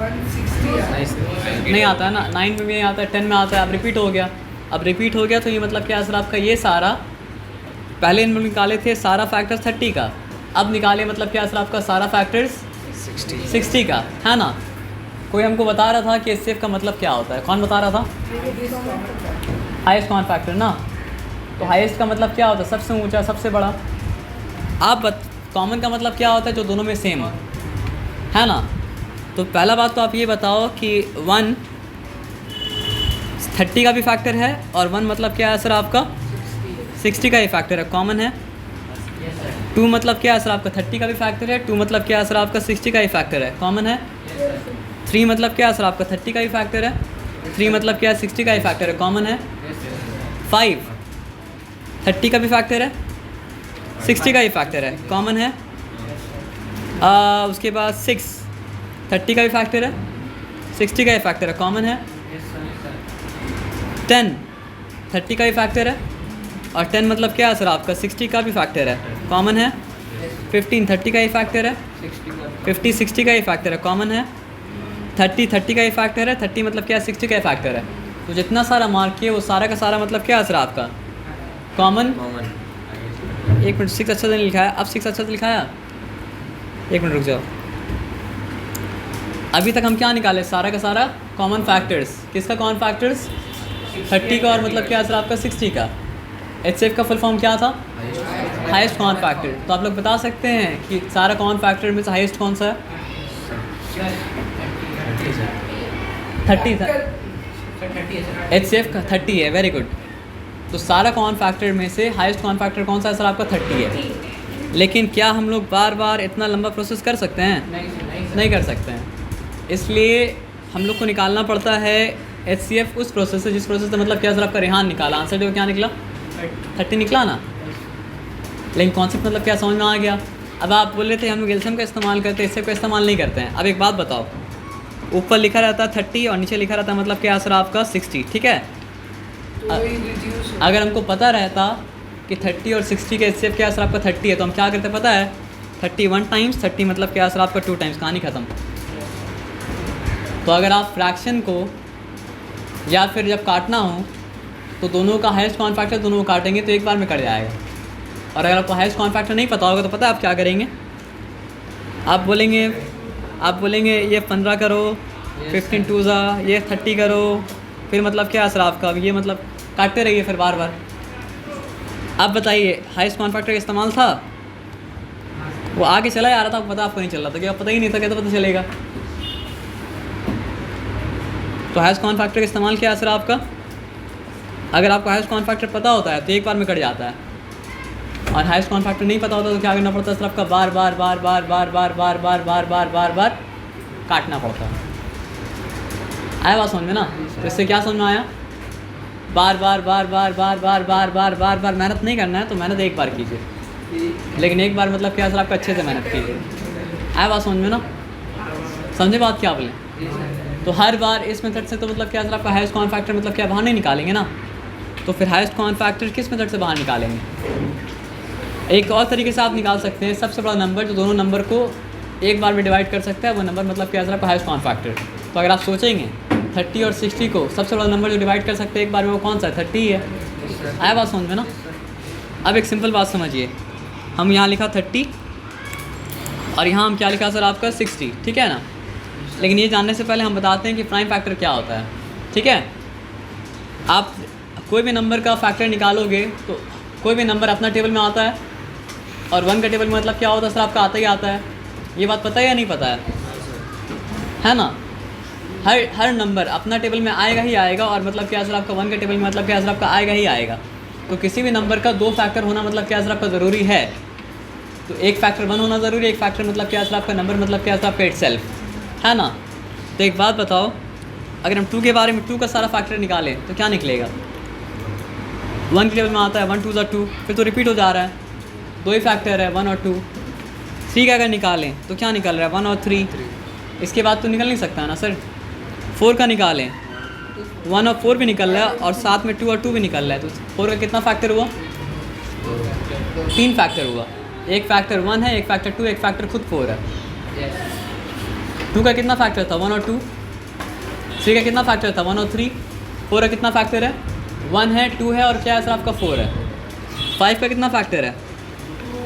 Speaker 3: 160
Speaker 1: नहीं आता है ना। 9 में भी नहीं आता है, 10 में आता है। अब रिपीट हो गया। अब रिपीट हो गया तो ये मतलब क्या सर आपका? ये सारा पहले इन लोग निकाले थे सारा फैक्टर्स 30 का, अब निकाले मतलब क्या सर आपका? सारा फैक्टर्स 60 का, है ना। कोई हमको बता रहा था कि HCF का मतलब क्या होता है? कौन बता रहा था? हाईएस्ट कॉमन फैक्टर ना। तो हाईएस्ट का मतलब क्या होता है? सबसे ऊंचा, सबसे बड़ा। आप कॉमन का मतलब क्या होता है? जो दोनों में सेम हो, है ना। तो पहला बात तो आप ये बताओ कि 1 30 का भी फैक्टर है और 1 मतलब क्या है सर आपका? 60 का ही फैक्टर है, कॉमन है। 2 मतलब क्या है सर आपका? 30 का भी फैक्टर है। 2 मतलब क्या है सर आपका? 60 का ही फैक्टर है, कॉमन है। 3 मतलब क्या है सर आपका? 30 का ही फैक्टर है। 3 मतलब क्या है? 60 का ही फैक्टर है, कॉमन है। 5 30 का भी फैक्टर है, 60 का ही फैक्टर है, कॉमन है। उसके बाद 6 30 का भी फैक्टर है, 60 का ही फैक्टर है, कॉमन है। 10 30 का ही फैक्टर है और 10 मतलब क्या है सर आपका? 60 का भी फैक्टर है, कॉमन है। 15 30 का ही फैक्टर है, 50 60 का ही फैक्टर है, कॉमन है। 30 30 का ही फैक्टर है, 30 मतलब क्या है? 60 का ही फैक्टर है। तो जितना सारा मार्क किया वो सारा का सारा मतलब क्या है सर आपका? कॉमन। 1 मिनट, 6 अच्छा से नहीं लिखाया। अब 6 अच्छा से लिखाया? 1 मिनट रुक जाओ। अभी तक हम क्या निकाले? सारा का सारा कॉमन फैक्टर्स। किसका कॉमन फैक्टर्स? 30 का और मतलब क्या है सर आपका? 60 का। HCF का फुल फॉर्म क्या था? Highest common factor. तो आप लोग बता सकते हैं कि सारा कॉमन फैक्टर में से हाईएस्ट कौन सा है? 30 था। HCF का 30 है, वेरी गुड। तो सारा कॉमन फैक्टर में से हाईएस्ट कॉमन फैक्टर कौन सा है सर आपका? 30 है। लेकिन क्या हम लोग बार बार इतना लंबा प्रोसेस कर सकते हैं? नहीं कर सकते हैं। इसलिए हम लोग को निकालना पड़ता है HCF उस प्रोसेस से जिस प्रोसेस से मतलब क्या सर आपका? रेहान निकाला। आंसर देखो क्या निकला? 30 निकला ना। लेकिन कॉन्सेप्ट मतलब क्या समझ में आ गया? अब आप बोल रहे थे हम लोग एलसीएम का इस्तेमाल करते हैं, HCF का इस्तेमाल नहीं करते हैं। अब एक बात बताओ, ऊपर लिखा रहता है 30 और नीचे लिखा रहता है मतलब क्या सर आपका? 60, ठीक है। अगर हमको पता रहता कि 30 और 60 का HCF क्या सर आपका? 30 है, तो हम क्या करते पता है? 31 टाइम्स 30 मतलब क्या सर आपका? 2 टाइम्स, कहानी ख़त्म। तो अगर आप फ्रैक्शन को या फिर जब काटना हो तो दोनों का हाईएस्ट कॉमन फैक्टर दोनों को काटेंगे तो एक बार में कट जाएगा। और अगर आपको हाईएस्ट कॉमन फैक्टर नहीं पता होगा तो पता है आप क्या करेंगे, आप बोलेंगे ये 15 करो, 15 2 ज़ा, ये 30 करो, फिर मतलब क्या असर आपका, ये मतलब काटते रहिए फिर बार बार। आप बताइए हाईएस्ट कॉमन फैक्टर का इस्तेमाल था, वो आगे चला जा रहा था, पता आपको नहीं चल रहा था, क्या पता ही नहीं था, कैसे पता चलेगा। तो हाईएस्ट कॉमन फैक्टर का इस्तेमाल क्या असर आपका, अगर आपको हाईएस्ट कॉमन फैक्टर पता होता है तो एक बार में कट जाता है, और हाईएस्ट कॉमन फैक्टर नहीं पता होता तो क्या करना पड़ता है, सिर्फ आपका बार बार बार बार बार बार बार बार बार बार बार बार काटना पड़ता है। आया बात समझ में ना? तो इससे क्या समझ में आया, बार बार बार बार बार बार बार बार बार बार मेहनत नहीं करना है, तो मेहनत एक बार कीजिए, लेकिन एक बार मतलब क्या सर आपका अच्छे से मेहनत कीजिए। आया बात समझ में ना? समझे बात क्या बोले? तो हर बार इस मेथड से तो मतलब क्या सर आपका हाईएस्ट कॉमन फैक्टर मतलब क्या बाहर नहीं निकालेंगे ना, तो फिर हाईएस्ट कॉमन फैक्टर किस मेथड से बाहर निकालेंगे? एक और तरीके से आप निकाल सकते हैं, सबसे बड़ा नंबर जो दोनों नंबर को एक बार में डिवाइड कर सकता है वो नंबर मतलब क्या सर आपका हाईएस्ट कॉमन फैक्टर। तो अगर आप सोचेंगे 30 और 60 को सबसे बड़ा नंबर जो डिवाइड कर सकते हैं एक बार में वो कौन सा है, 30 है। आया बात समझ में ना? अब एक सिंपल बात समझिए, हम यहाँ लिखा 30 और यहाँ हम क्या लिखा सर आपका 60, ठीक है ना? लेकिन ये जानने से पहले हम बताते हैं कि प्राइम फैक्टर क्या होता है, ठीक है? आप कोई भी नंबर का फैक्टर निकालोगे तो कोई भी नंबर अपना टेबल में आता है, और 1 का टेबल में मतलब क्या होता है सर आपका आता ही आता है। ये बात पता है या नहीं पता है ना? हर नंबर अपना टेबल में आएगा ही आएगा, और मतलब क्या सर आपका 1 का टेबल में मतलब क्या सर आपका आएगा ही आएगा। तो किसी भी नंबर का 2 फैक्टर होना मतलब क्या सर आपका ज़रूरी है, तो एक फैक्टर 1 होना ज़रूरी है, एक फैक्टर मतलब क्या सर आपका नंबर मतलब क्या सर आपका इटसेल्फ, है ना? तो एक बात बताओ, अगर हम 2 के बारे में 2 का सारा फैक्टर निकालें तो क्या निकलेगा? 1 के टेबल में आता है 1 2 2, फिर तो रिपीट हो जा रहा है, 2 ही फैक्टर है 1 और 2। 3 का अगर निकालें तो क्या निकल रहा है 1 और 3, इसके बाद तो निकल नहीं सकता है ना सर। 4 का निकालें 1 और 4 भी निकल रहा है, और साथ में 2 और 2 भी निकल रहा है, तो 4 का कितना फैक्टर हुआ? 3 फैक्टर हुआ। एक फैक्टर 1 है, एक फैक्टर 2, एक फैक्टर खुद 4 है। 2 का कितना फैक्टर था 1 और 2, 3 का कितना फैक्टर था 1 और 3, 4 का कितना फैक्टर है 1 है 2 है और क्या है सर आपका 4 है। 5 का कितना फैक्टर है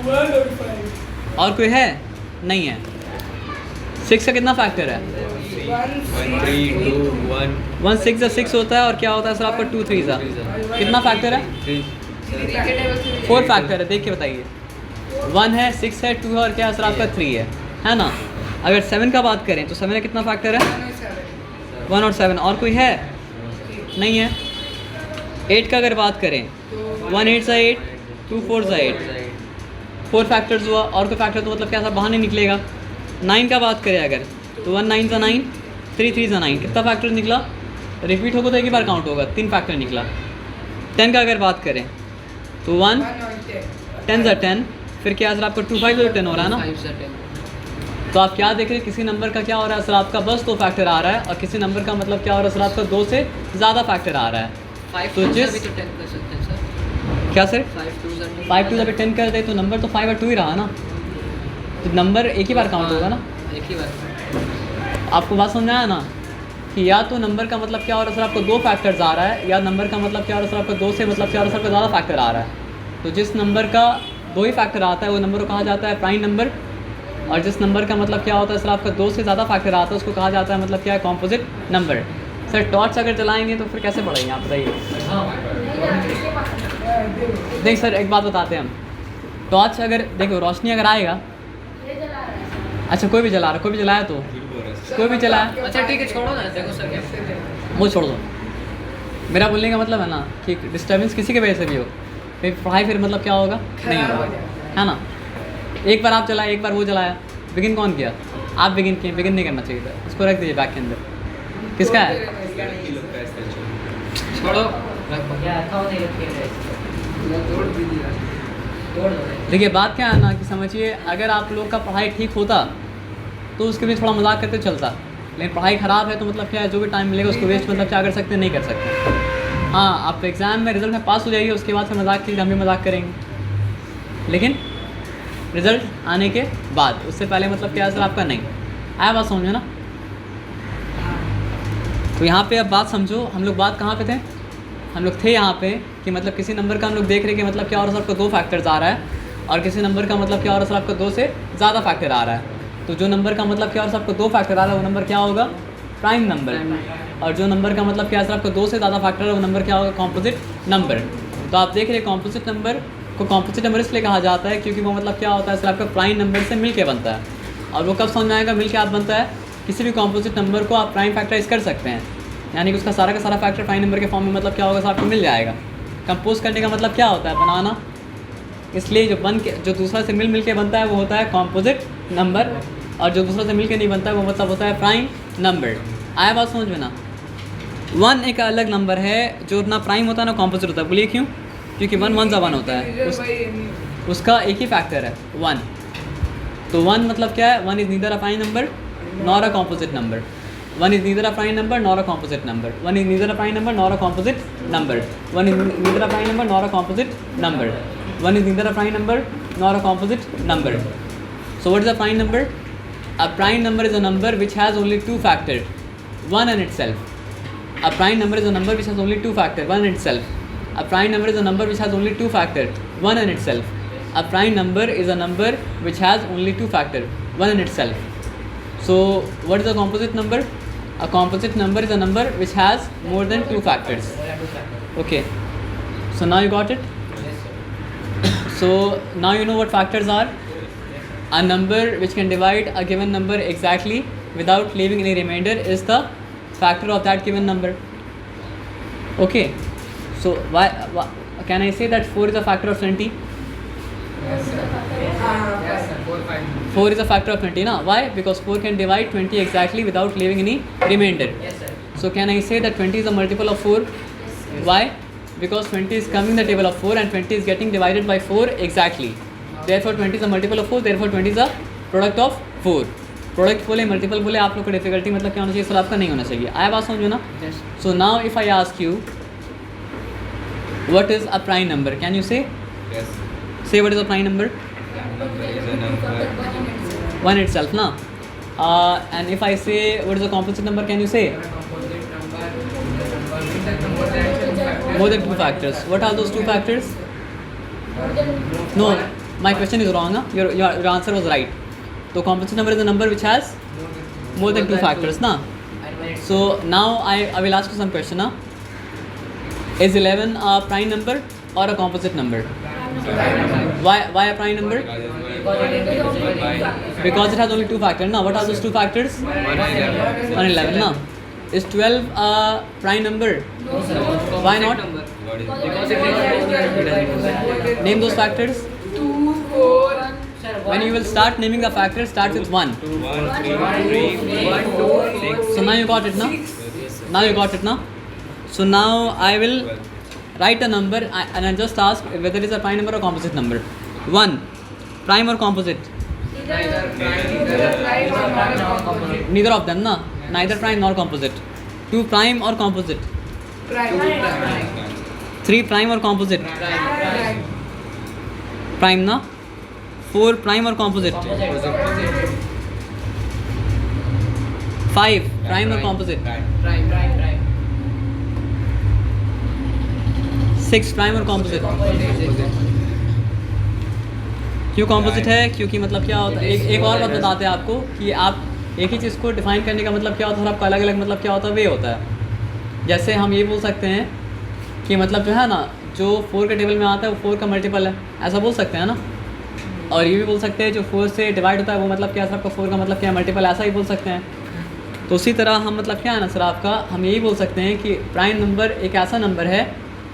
Speaker 3: 1
Speaker 1: और कोई है नहीं है। 6 का कितना फैक्टर है
Speaker 3: 1
Speaker 6: 3 2 1
Speaker 1: 1 6 या 6 होता है, और क्या होता है सर आपका 2 3 सा कितना फैक्टर है 4 फैक्टर है। देख के बताइए, 1 है 6 है 2 है और क्या है सर आपका 3 है ना? अगर 7 का बात करें तो 7 का कितना फैक्टर है 1 और 7, और कोई है नहीं है। 8 का अगर बात करें 1 8 सा 8, 2 4 सा 8, 4 फैक्टर्स हुआ, और कोई फैक्टर तो मतलब क्या सर बाहर नहीं निकलेगा। 9 का बात करें अगर तो 1 9 सा 9, 3 3 सा 9, कितना फैक्टर निकला? रिपीट होगा तो एक ही बार काउंट होगा, 3 फैक्टर निकला। 10 का अगर बात करें तो 1 10 सा 10, फिर क्या सर आपका 2 5 सा 10 हो रहा है ना? तो आप क्या देख रहे हैं, किसी नंबर का क्या हो रहा है सर आपका बस 2 फैक्टर आ रहा है, और किसी नंबर का मतलब क्या हो रहा है सर आपका 2 से ज़्यादा फैक्टर आ रहा है। तो जिस क्या सर 5 2 जब 10 कर दे तो नंबर तो 5 और 2 ही रहा ना, तो नंबर एक ही बार काउंट होगा ना।
Speaker 2: एक ही बार।
Speaker 1: आपको बात समझ में आया ना कि या तो नंबर का मतलब क्या हो रहा है सर आपको 2 फैक्टर्स आ रहा है, या नंबर का मतलब क्या हो रहा है सर आपका 2 से मतलब क्या हो रहा है सर आपका ज़्यादा फैक्टर आ रहा है। तो जिस नंबर का 2 ही फैक्टर आता है वो नंबर को कहा जाता है प्राइम नंबर, और जिस नंबर का मतलब क्या होता है सर आपका 2 से ज़्यादा फैक्टर आता है उसको कहा जाता है मतलब क्या है कॉम्पोजिट नंबर। सर टॉर्च अगर जलाएंगे तो फिर कैसे पढ़ेंगे आप बताइए? नहीं सर एक बात बताते हैं हम, टॉर्च अगर देखो रोशनी अगर आएगा, अच्छा कोई भी जला रहा, कोई भी जलाया तो कोई भी जलाया,
Speaker 2: अच्छा ठीक है छोड़ो ना, देखो सर
Speaker 1: वो छोड़ दो। मेरा बोलने का मतलब है ना कि डिस्टर्बेंस किसी की वजह से भी हो फिर पढ़ाई फिर मतलब क्या होगा नहीं होगा, है ना? एक बार आप चलाए, एक बार वो जलाया, बिगिन कौन किया? आप बिगिन किए, बिगिन नहीं करना चाहिए था, उसको रख दीजिए बैग के अंदर। किसका है?
Speaker 2: छोड़ो।
Speaker 1: देखिए बात क्या है ना कि समझिए, अगर आप लोग का पढ़ाई ठीक होता तो उसके लिए थोड़ा मजाक करते चलता, लेकिन पढ़ाई ख़राब है तो मतलब क्या है जो भी टाइम मिलेगा उसको वेस्ट मतलब क्या कर सकते हैं, नहीं कर सकते। हाँ आप एग्ज़ाम में रिजल्ट में पास हो जाइए, उसके बाद से मजाक कीजिए, हम भी मजाक करेंगे, लेकिन रिज़ल्ट आने के बाद, उससे पहले मतलब क्या सर आपका नहीं आया। बात समझ में ना? तो यहाँ पे अब बात समझो, हम लोग बात कहाँ पे थे? हम लोग थे यहाँ पे कि मतलब किसी नंबर का हम लोग देख रहे हैं कि मतलब क्या हो रहा है, आपको 2 फैक्टर्स आ रहा है, और किसी नंबर का मतलब क्या हो रहा है, आपको 2 से ज़्यादा फैक्टर आ रहा है। तो जो नंबर का मतलब क्या हो रहा है, आपको 2 फैक्टर आ रहा है, वो नंबर क्या होगा? Prime number. और जो नंबर का मतलब क्या है, आपको 2 से ज़्यादा फैक्टर है, वो नंबर क्या होगा? Composite number. तो आप देख रहे हैं कॉम्पोजिट नंबर को कॉम्पोजिट नंबर इसलिए कहा जाता है क्योंकि वो मतलब क्या होता है, सर आपका प्राइम नंबर से मिल के बनता है। और वो कब समझ में आएगा मिल के आप बनता है? किसी भी कॉम्पोजिट नंबर को आप प्राइम फैक्टराइज कर सकते हैं, यानी कि उसका सारा का सारा फैक्टर प्राइम नंबर के फॉर्म में मतलब क्या होगा, सर आपको मिल जाएगा। कंपोज करने का मतलब क्या होता है? बनाना। इसलिए जो दूसरा से मिल के बनता है वो होता है कॉम्पोजिट नंबर, और जो दूसरा से मिल के नहीं बनता है वो मतलब होता है प्राइम नंबर। आया बात समझ में ना? 1 एक अलग नंबर है, जो अपना प्राइम होता है ना कॉम्पोजिट होता है। बोलिए क्यों? क्योंकि 1 1 1 होता है, उसका एक ही फैक्टर है 1। तो 1 मतलब क्या है? 1 is neither a prime number nor a composite number. 1 is neither a prime number nor a composite number. 1 is neither a prime number nor a composite number. 1 is neither a prime number nor a composite number. 1 is neither a prime number nor a composite number. So what is a prime number? A prime number is a number which has only 2 factors, 1 and itself. A prime number is a number which has only 2 factors, 1 and itself. A prime number is a number which has only 2 factors, 1 and itself. A prime number is a number which has only 2 factors, 1 and itself. So what is a composite number? A composite number is a number which has more than 2 factors. Okay, so now you got it. So now you know what factors are. A number which can divide a given number exactly without leaving any remainder is the factor of that given number. Okay, so why can I say that 4 is a factor of 20? 4 is a factor of 20 na? Why? Because 4 can divide 20 exactly without leaving any remainder.
Speaker 5: Yes, sir.
Speaker 1: So can I say that 20 is a multiple of 4? Why? Because 20 is coming in the table of 4 and 20 is getting divided by 4 exactly. Therefore 20 is a multiple of 4, therefore 20 is a product of 4. Product बोले मल्टीपल बोले, आप लोग को डिफिकल्टी मतलब क्या होना चाहिए सर? आपका नहीं होना चाहिए। आया बात समझो ना? So now if I ask you what is a prime number, can you से? Say what is a prime number? One itself, na? And if I say what is a composite number, can you say? More than 2 factors. What are those 2 factors? No, my question is wrong. Huh? Your answer was right. So composite number is a number which has more than 2 factors, na? So now I will ask you some question. Is 11 a prime number or a composite number? Why a prime number? Because it has only 2 factors. Now what are those 2 factors? 1 and 11. Now is 12 a prime number? Why not? Name those factors.
Speaker 3: 2, 4.
Speaker 1: When you will start naming the factors, starts with 1.
Speaker 6: 2, 1, 3, 4, 6.
Speaker 1: So now you got it, na? Now you got it, na? So now I will write a number and I just ask whether it is a prime number or composite number. 1, prime or composite? Neither of them, na? Neither prime nor composite. 2, prime or composite?
Speaker 3: Prime.
Speaker 1: 3, prime or composite? Prime, na? 4, prime or composite? 5, prime or composite?
Speaker 5: Prime.
Speaker 1: 6, prime और कॉम्पोजिट। क्यों कॉम्पोजिट है? क्योंकि मतलब क्या होता है, एक और बात बताते हैं आपको कि आप एक ही चीज़ को डिफाइन करने का मतलब क्या होता है, आपका अलग अलग मतलब क्या होता है, वे होता है। जैसे हम ये बोल सकते हैं कि मतलब जो है ना, जो 4 के टेबल में आता है वो 4 का मल्टीपल है, ऐसा बोल सकते हैं ना। और ये भी बोल सकते हैं जो 4 से डिवाइड होता है वो मतलब क्या है, आपका 4 का मतलब क्या है, मल्टीपल, ऐसा ही बोल सकते हैं। तो उसी तरह हम मतलब क्या है ना सर, आपका हम यही बोल सकते हैं कि प्राइम नंबर एक ऐसा नंबर है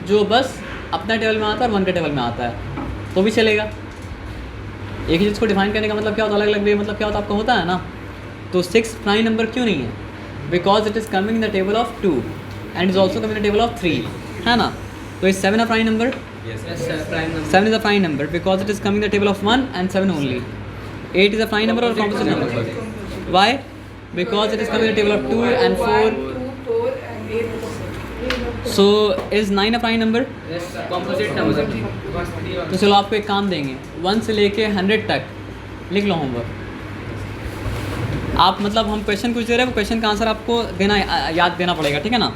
Speaker 1: जो बस अपना टेबल में आता है और 1 के टेबल में आता है तो भी चलेगा। एक ही चीज़ को डिफाइन करने का मतलब क्या होता है, अलग अलग वे मतलब क्या होता है आपका होता है ना। तो 6 प्राइम नंबर क्यों नहीं है? Because it is coming in the table of 2 and is also coming in the table of 3, है ना। तो is 7 a prime number?
Speaker 5: Yes, sir. Prime number.
Speaker 1: 7 is a prime number because it is coming in the table of 1 and 7 only. 8 is a prime number or composite number? Why? Because it is coming in the table of 2 and 4.
Speaker 3: 2, 4 and 8.
Speaker 1: So is 9 a prime number?
Speaker 5: Yes, composite number.
Speaker 1: तो चलो आपको एक काम देंगे, 1 से लेके 100 तक लिख लो होमवर्क। आप मतलब हम क्वेश्चन पूछ दे रहे हैं, वो क्वेश्चन का आंसर आपको देना याद देना पड़ेगा, ठीक है ना।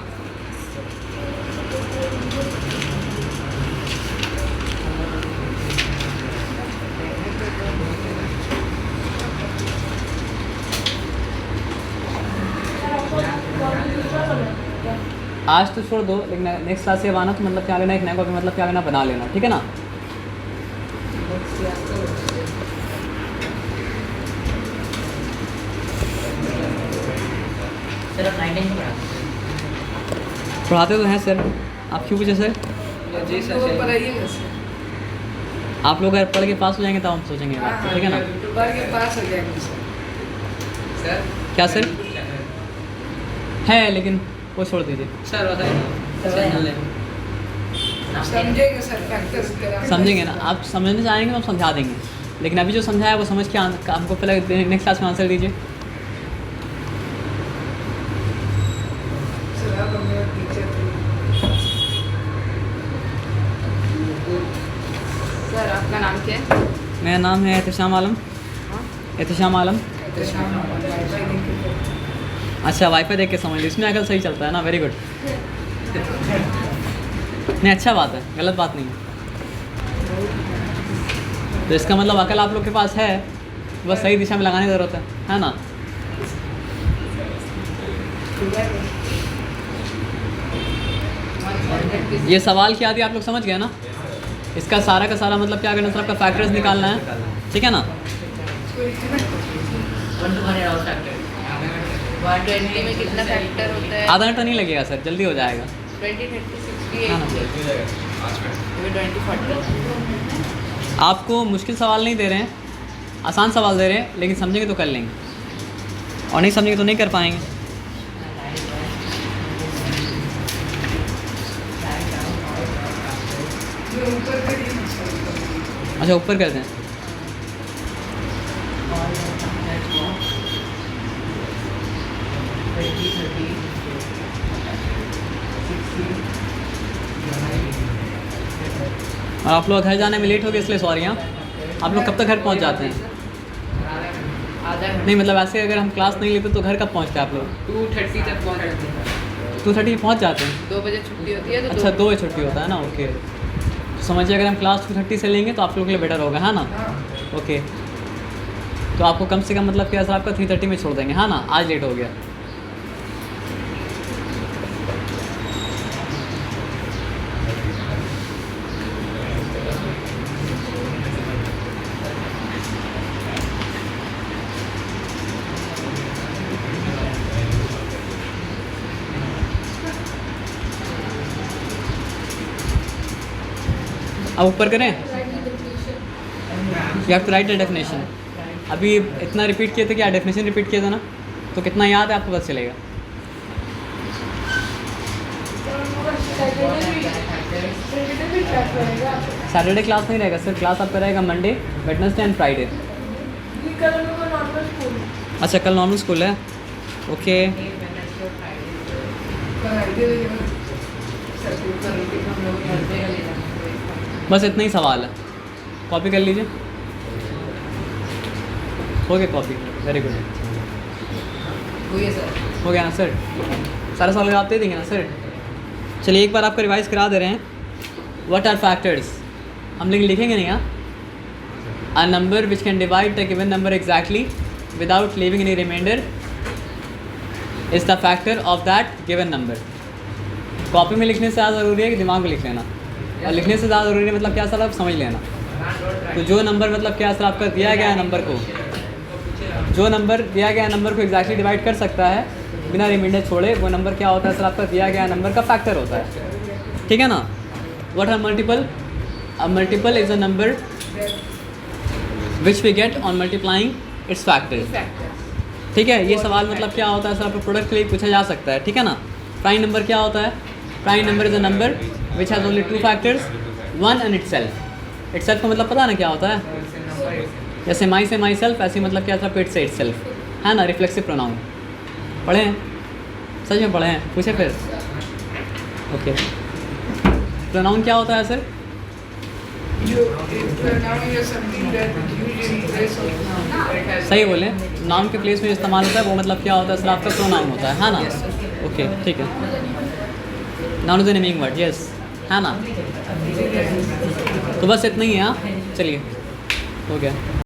Speaker 1: आज तो छोड़ दो, लेकिन नेक्स्ट क्लास से अब आना तो मतलब क्या लेना, एक नया कॉपी मतलब क्या लेना, बना लेना, ठीक है ना।
Speaker 2: सर आप 19 को
Speaker 1: पढ़ाते तो हैं सर, आप क्यों पूछे सर?
Speaker 6: जी
Speaker 3: तो पढ़ाइएगा सर।
Speaker 1: आप लोग अगर पढ़ के पास हो जाएंगे तो हम सोचेंगे, ठीक है ना।
Speaker 3: पढ़ के पास हो जाएंगे सर।
Speaker 6: सर
Speaker 1: क्या सर? है लेकिन वो छोड़ दीजिए,
Speaker 6: सर बताइए।
Speaker 3: समझेंगे सर, फैक्टर वगैरह
Speaker 1: समझेंगे ना। आप समझने चाहेंगे तो हम समझा देंगे, लेकिन अभी जो समझाया वो समझ के हमको पहले नेक्स्ट क्लास में आंसर दीजिए।
Speaker 3: सर आप हमें टीचर थे।
Speaker 5: सर आपका नाम क्या है?
Speaker 1: मेरा नाम है एहतशाम आलम। एहतशाम आलम।
Speaker 3: तो शाम को वाईफाई देंगे।
Speaker 1: अच्छा, वाईफाई देख के समझ लीजिए, इसमें आजकल सही चलता है ना, वेरी गुड। नहीं, अच्छा बात है, गलत बात नहीं है। तो इसका मतलब अकल आप लोग के पास है, बस सही दिशा में लगाने की ज़रूरत है ना। ये सवाल क्या दिया आप लोग समझ गए ना। इसका सारा का सारा मतलब क्या करना है, आपका फैक्टर्स निकालना है, ठीक है ना।
Speaker 5: 120 में कितना फैक्टर होता है?
Speaker 1: आधा घंटा नहीं लगेगा सर, जल्दी हो जाएगा।
Speaker 5: 20, 30, 60,
Speaker 1: हाँ ना।
Speaker 5: 20, 40।
Speaker 1: आपको मुश्किल सवाल नहीं दे रहे हैं, आसान सवाल दे रहे हैं, लेकिन समझेंगे तो कर लेंगे, और नहीं समझेंगे तो नहीं कर पाएंगे।
Speaker 3: जो ऊपर करिए ना सर।
Speaker 1: अच्छा, ऊपर कर दें। और आप लोग घर जाने में लेट हो गए इसलिए सॉरी। हाँ, आप लोग कब तक घर पहुंच जाते हैं?
Speaker 5: आधा घंटा।
Speaker 1: नहीं मतलब ऐसे अगर हम क्लास नहीं लेते तो घर कब पहुंचते हैं आप लोग?
Speaker 5: 2:30 तक पहुँच जाते हैं।
Speaker 1: 2:30 पहुंच जाते हैं?
Speaker 5: 2 बजे छुट्टी होती है तो
Speaker 1: अच्छा, 2 बजे छुट्टी होता है ना, ओके। तो समझिए अगर हम क्लास 2:30 से लेंगे तो आप लोगों के लिए बेटर होगा, है ना। ओके, तो आपको कम से कम मतलब क्या सर आपका 3:30 में छोड़ देंगे, हाँ ना, आज लेट हो गया। अब ऊपर करें, you have to write the definition. अभी इतना रिपीट किए थे, क्या डेफिनेशन रिपीट किया था ना, तो कितना याद है आपको पता चलेगा। सैटरडे क्लास नहीं रहेगा सर, क्लास आपका रहेगा मंडे, वेडनेसडे एंड फ्राइडे। अच्छा, कल नॉर्मल स्कूल है, ओके। बस इतना ही सवाल है, कॉपी कर लीजिए। हो गया कॉपी, वेरी गुड। हो गया ना सर, सारा सवाल आप दे देंगे ना सर। चलिए एक बार आपको रिवाइज करा दे रहे हैं। व्हाट आर फैक्टर्स, हम लोग लिखेंगे नहीं। हाँ, a number which can divide the given number exactly without leaving any reminder is the factor of that given number. Copy में लिखने से ज़्यादा ज़रूरी है कि दिमाग में लिख लेना, और लिखने से ज़्यादा ज़रूरी है मतलब क्या सर आप समझ लेना। तो जो नंबर मतलब क्या सर आपका दिया गया नंबर को, जो नंबर दिया गया नंबर को एग्जैक्टली डिवाइड कर सकता है बिना रिमाइंडर छोड़े, वो नंबर क्या होता है सर आपका दिया गया नंबर का फैक्टर होता है, ठीक है ना। What are multiple, a multiple is a number which we get on multiplying its factor, ठीक है। ये सवाल मतलब क्या होता है सर आपको प्रोडक्ट के लिए पूछा जा सकता है, ठीक है ना। प्राइम नंबर क्या होता है? Prime number is a number which has only 2 factors, 1 and itself. Itself का मतलब पता ना क्या होता है? जैसे माई से माई सेल्फ, ऐसे मतलब क्या था पेट से इटसेल्फ, है ना, रिफ्लेक्सिव प्रोनाउन। पढ़े हैं, सच में पढ़े हैं, पूछे फिर। ओके, प्रोनाउन क्या होता है सर?
Speaker 3: जो pronoun is something that usually replaces
Speaker 1: सही बोले, नाउन के प्लेस में इस्तेमाल होता है वो मतलब क्या होता है सर, आपका प्रोनाउन होता है ना? ओके ठीक है, noun is a naming word, yes है ना? तो बस इतना ही है, हाँ चलिए हो गया।